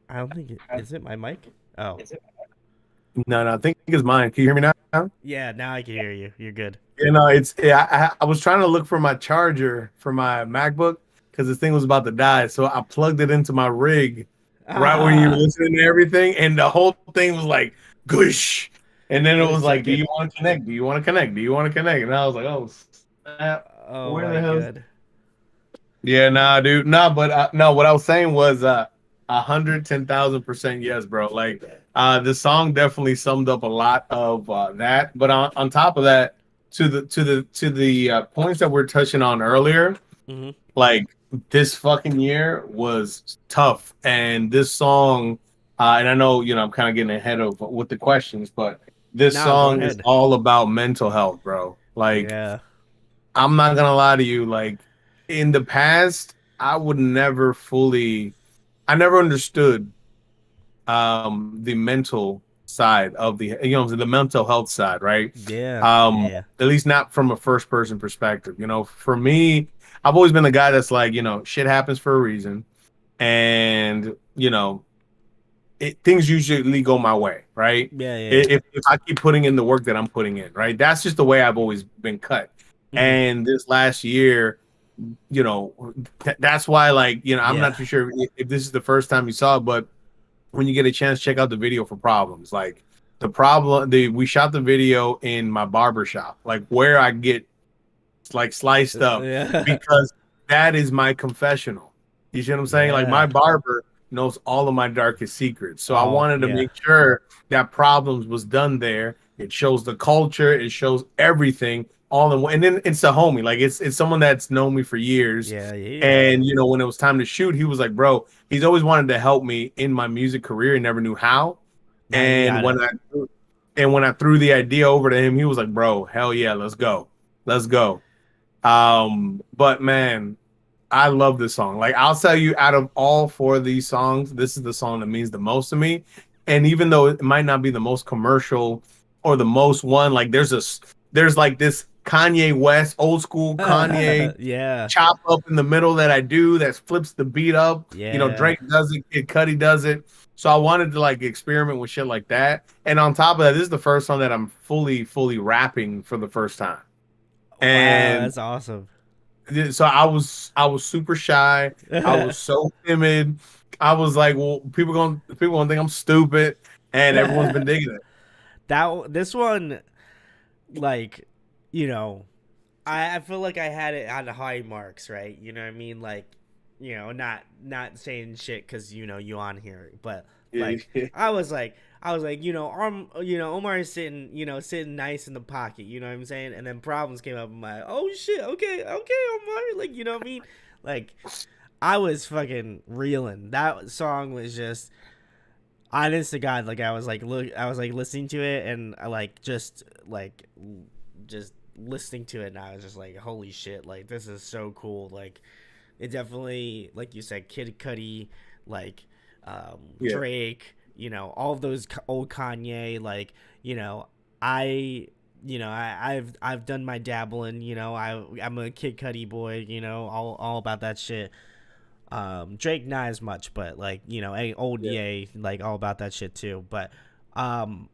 I don't think it is it my mic? Oh. No, I think it's mine. Can you hear me now? Yeah, now I can hear you. You're good. It's I was trying to look for my charger for my MacBook because this thing was about to die. So I plugged it into my rig right when you were Ah. listening to everything, and the whole thing was like gush. And then it It was was so like, "Do good. you want to connect? Do you want to connect? Do you want to connect?" And I was like, "Oh, snap. Oh Where my the hell?" god. Yeah, nah, dude, nah. But no, what I was saying was 110,000% yes, bro. Like the song definitely summed up a lot of that. But on top of that, to the points that we're touching on earlier, Mhm. like this fucking year was tough, and this song, and I know I'm kind of getting ahead of with the questions, but this Nah, go song is ahead. all about mental health, bro. Like Yeah. I'm not gonna lie to you, like in the past, I never understood the mental side of the mental health side, right? Yeah. Yeah. At least not from a first person perspective. For me, I've always been the guy that's like, shit happens for a reason, and things usually go my way, right? Yeah. Yeah. Yeah. If I keep putting in the work that I'm putting in, right? That's just the way I've always been cut. Mhm. And this last year, that's why, like, I'm Yeah. not too sure if this is the first time you saw it, but when you get a chance, check out the video for Problems. Like we shot the video in my barber shop, like where I get like sliced up, Yeah. because that is my confessional. You see what I'm saying? Like my Yeah. barber knows all of my darkest secrets. So I Oh, wanted to yeah. make sure that Problems was done there. It shows the culture, it shows everything all in one. And then it's a homie. Like it's someone that's known me for years. Yeah. Yeah. And when it was time to shoot, he was like, bro, he's always wanted to help me in my music career and never knew how. Now you And got it. when I threw the idea over to him, he was like, bro, hell yeah, let's go. Let's go. But man, I love this song. Like I'll tell you, out of all four of these songs, this is the song that means the most to me. And even though it might not be the most commercial or the most one, like there's like this Kanye West, old school Kanye Yeah. chop up in the middle that I do that flips the beat up. Yeah. Drake does it, Kid Cudi does it. So I wanted to like experiment with shit like that. And on top of that, this is the first song that I'm fully rapping for the first time. Wow, And that's awesome. so I was super shy. I was so timid. I was like, well, people gonna think I'm stupid, and everyone's been digging it. This one, like, you know, I feel like I had it on high marks, right? You know what I mean? Like, not saying shit because you on here, but like I was like, Omar is sitting, sitting nice in the pocket, you know what I'm saying? And then Problems came up, I'm like, oh shit, okay, Omar, like, you know what I mean? Like, I was fucking reeling. That song was just, honest to God, like I was like listening to it, and I just listening to it and I was just like, holy shit, like this is so cool. Like it definitely, like you said, Kid Cudi, like Yeah. Drake, all of those old Kanye, like, I I've done my dabbling, I'm a Kid Cudi boy, all about that shit. Drake not as much, but like, old Yeah. Ye, like all about that shit too. But um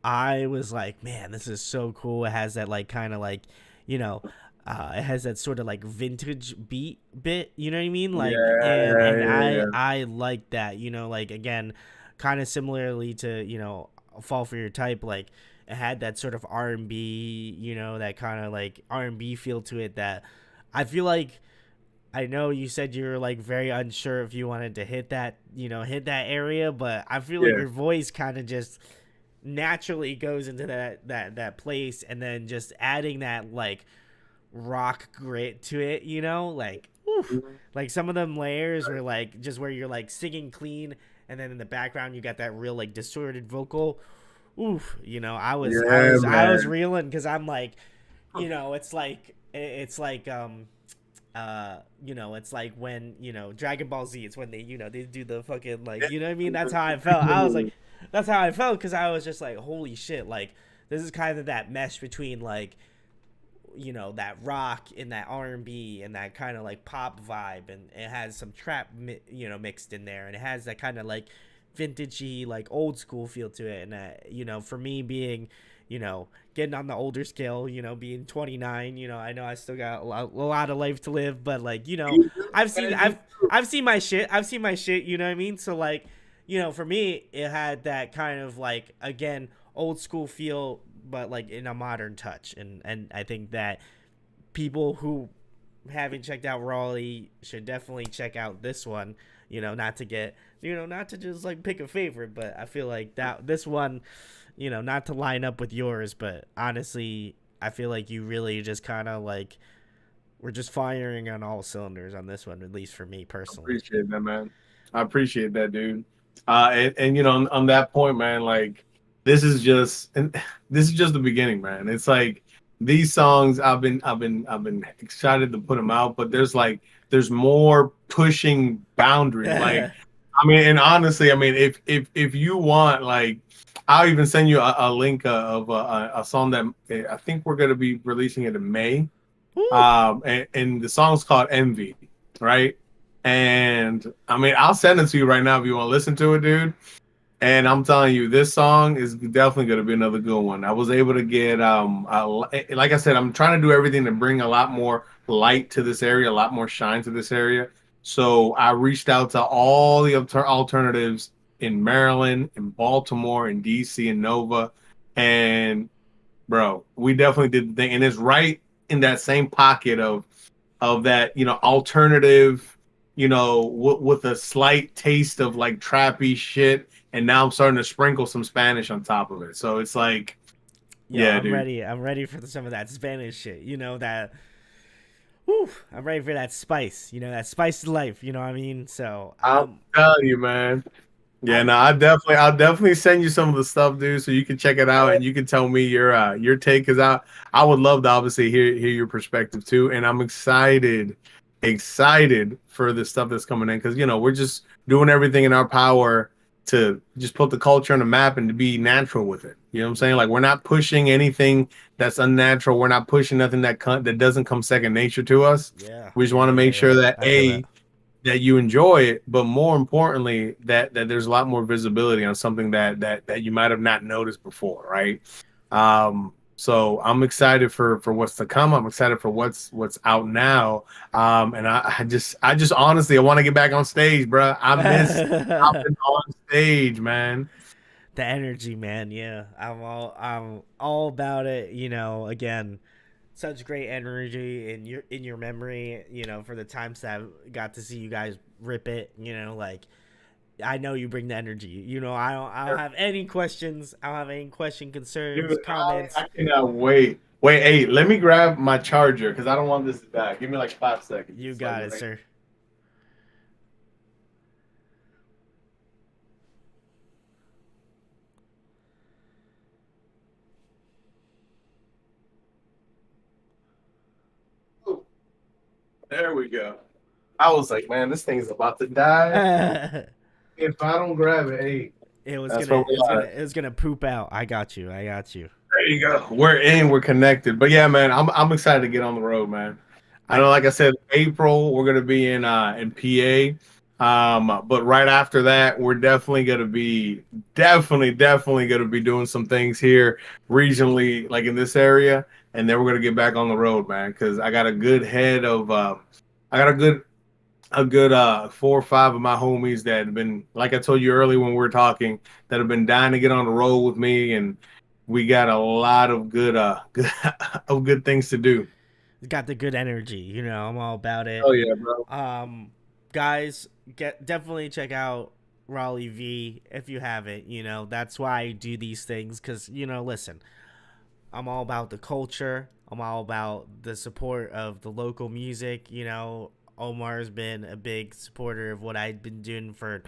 I was like, man, this is so cool. It has that like kind of like, you know, it has that sort of like vintage beat bit, you know what I mean? Like, and Yeah. I like that, like again, kind of similarly to Fall for Your Type, like it had that sort of R&B, that kind of like R&B feel to it that I feel like. I know you said you were like very unsure if you wanted to hit that, hit that area, but I feel like Yeah. your voice kind of just naturally goes into that place, and then just adding that like rock grit to it, like oof, Mhm. like some of them layers were like just where you're like singing clean, and then in the background you got that real like distorted vocal. Oof, Yeah, I was man. reeling because I'm like, it's like it's like when Dragon Ball Z. It's when they do the fucking like, you know what I mean. That's how I felt. I was like, that's how I felt because I was just like, holy shit, like this is kind of that mesh between like that rock and that R&B and that kind of like pop vibe, and it has some trap mixed in there, and it has that kind of like vintagey like old school feel to it. And for me being getting on the older scale, being 29, I know I still got a lot of life to live, but like You do, I've seen man. You do. I've seen my shit, you know what I mean. So like for me it had that kind of like, again, old school feel, but like in a modern touch. And I think that people who haven't checked out Raleigh should definitely check out this one. Not to get, not to just like pick a favorite, but I feel like that this one, not to line up with yours, but honestly, I feel like you really just kind of like we're just firing on all cylinders on this one, at least for me personally. Appreciate that, man. I appreciate that, dude. And on that point, man, like and this is just the beginning, man. It's like these songs I've been excited to put them out, but there's more pushing boundaries. Like, I mean, and honestly, I mean, if you want, like, I'll even send you a link of a song that I think we're gonna be releasing it in May. Woo! And the song's called Envy, right? And I mean, I'll send it to you right now if you want to listen to it, dude. And I'm telling you, this song is definitely going to be another good one. I was able to get, like I said, I'm trying to do everything to bring a lot more light to this area, a lot more shine to this area. So I reached out to all the alternatives in Maryland, in Baltimore, in DC, and Nova, and bro, we definitely did the thing, and it's right in that same pocket of that alternative, with a slight taste of like trappy shit, and now I'm starting to sprinkle some Spanish on top of it. So it's like, Yo, yeah, I'm dude, ready. I'm ready for some of that Spanish shit. That. Whew, I'm ready for that spice. That spice of life. You know what I mean? So I'm telling you, man. Yeah, I'm no, I'll definitely send you some of the stuff, dude, so you can check it out and you can tell me your take. Because I would love to obviously hear your perspective too, and I'm excited for the stuff that's coming in, because we're just doing everything in our power to just put the culture on the map and to be natural with it. You know what I'm saying? Like, we're not pushing anything that's unnatural. We're not pushing nothing that doesn't come second nature to us. yeah, We just yeah, want to yeah, make yeah. sure that I feel that. that you enjoy it, but more importantly, that there's a lot more visibility on something that you might have not noticed before, right? So I'm excited for what's to come. I'm excited for what's out now. And I just honestly, I want to get back on stage, bro. I miss The hopping on stage, man. energy, man. Yeah, I'm all about it. Again, such great energy in your memory. For the times that I got to see you guys rip it. Like I know you bring the energy. I don't have any questions. I don't have any concerns, Dude, comments. I cannot wait. Wait, hey, let me grab my charger because I don't want this to die. Give me like 5 seconds. You It's like got it, right. sir. There we go. I was like, man, this thing's about to die. it If I don't grab it, hey, was that's gonna where we it's gonna are. it's gonna poop out. I got you. I got you. There you go. We're in. We're connected. But yeah, man, I'm excited to get on the road, man. I I know, like I said, April we're gonna be in PA. But right after that, we're definitely gonna be doing some things here regionally, like in this area, and then we're gonna get back on the road, man. Because I got a good head of, I got a good 4 or 5 of my homies that have been, like I told you earlier when we were talking, that have been dying to get on the road with me, and we got a lot of good of good things to do. got the good energy. I'm all about it. Oh yeah, bro. Um, guys, definitely check out Rauli V if you haven't. That's why I do these things because listen, I'm all about the culture. I'm all about the support of the local music. Omar's been a big supporter of what I've been doing for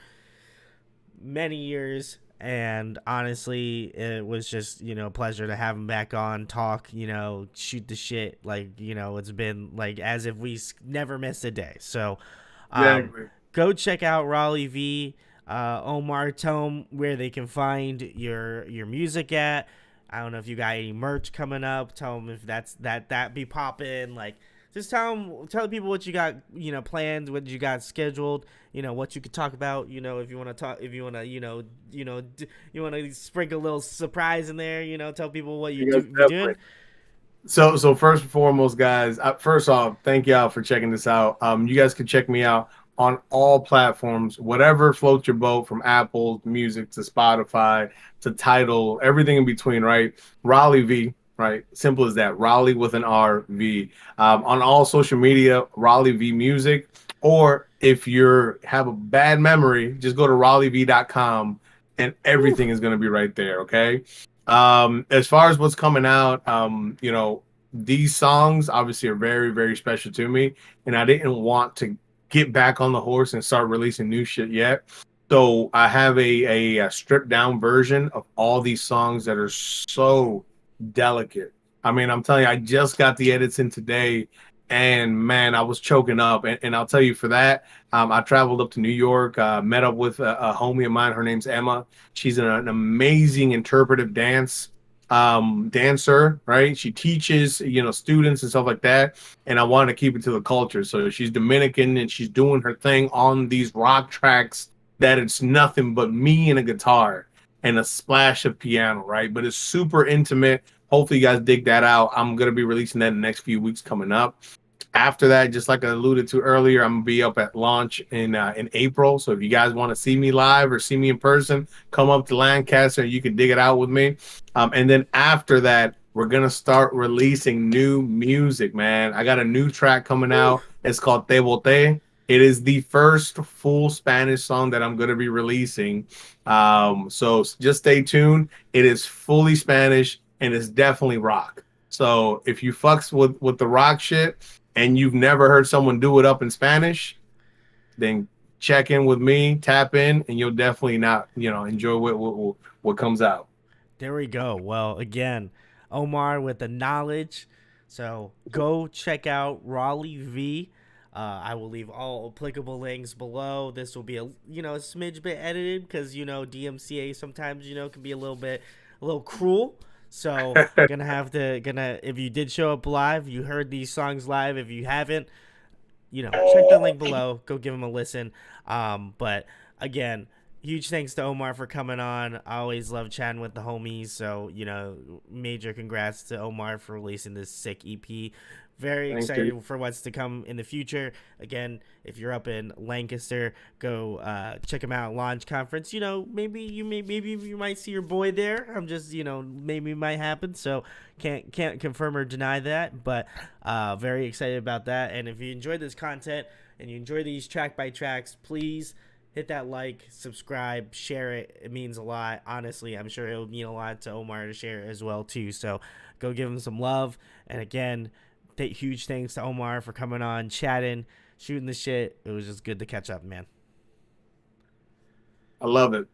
many years. And honestly, it was just, a pleasure to have him back on, talk, shoot the shit. Like, it's been like as if we never missed a day. So, um, Exactly. go check out Raleigh V, Omar, tell them where they can find your music at. I don't know if you got any merch coming up. Tell them if that be popping. Like, just tell the people what you got, planned, what you got scheduled, what you could talk about, if you want to talk, if you want to, you want to sprinkle a little surprise in there, tell people what You guys be doing. definitely. So first and foremost, guys. First off, thank y'all for checking this out. You guys can check me out on all platforms, whatever floats your boat, from Apple Music to Spotify to Tidal, everything in between. Right, Raleigh V. Right, simple as that. Raleigh with an R V. On all social media, Raleigh V Music. Or if you have a bad memory, just go to RaleighV.com and Whew. everything is going to be right there. Okay. As far as what's coming out, these songs obviously are very, very special to me, and I didn't want to get back on the horse and start releasing new shit yet. So I have a stripped down version of all these songs that are so delicate. I mean, I'm telling you, I just got the edits in today, and man, I was choking up. And I'll tell you for that, I traveled up to New York, met up with a homie of mine. Her name's Emma. She's an amazing interpretive dancer, right? She teaches, students and stuff like that. And I wanted to keep it to the culture. So she's Dominican and she's doing her thing on these rock tracks that it's nothing but me and a guitar and a splash of piano, right? But it's super intimate. Hopefully you guys dig that out. I'm gonna be releasing that in the next few weeks coming up. After that, just like I alluded to earlier, I'm gonna be up at launch in April. So if you guys want to see me live or see me in person, come up to Lancaster. You can dig it out with me. And then after that, we're gonna start releasing new music, man. I got a new track coming out. It's called Te Boté. It is the first full Spanish song that I'm gonna be releasing. So just stay tuned. It is fully Spanish and it's definitely rock. So if you fucks with the rock shit and you've never heard someone do it up in Spanish, then check in with me, tap in, and you'll definitely not, enjoy what comes out. There we go. Well, again, Omar with the knowledge. So go check out Raleigh V. I will leave all applicable links below. This will be a smidge bit edited because DMCA sometimes can be a little cruel. So gonna if you did show up live, you heard these songs live. If you haven't, check the link below. Go give them a listen. But again, huge thanks to Omar for coming on. I always love chatting with the homies. So, major congrats to Omar for releasing this sick EP. Very Thank excited you. for what's to come in the future. Again, if you're up in Lancaster, go check him out. Launch conference. Maybe you might see your boy there. I'm just maybe it might happen. So can't confirm or deny that. But very excited about that. And if you enjoyed this content and you enjoy these track by tracks, please hit that like, subscribe, share it. It means a lot. Honestly, I'm sure it would mean a lot to Omar to share it as well too. So go give him some love. And again, huge thanks to Omar for coming on, chatting, shooting the shit. It was just good to catch up, man. I love it.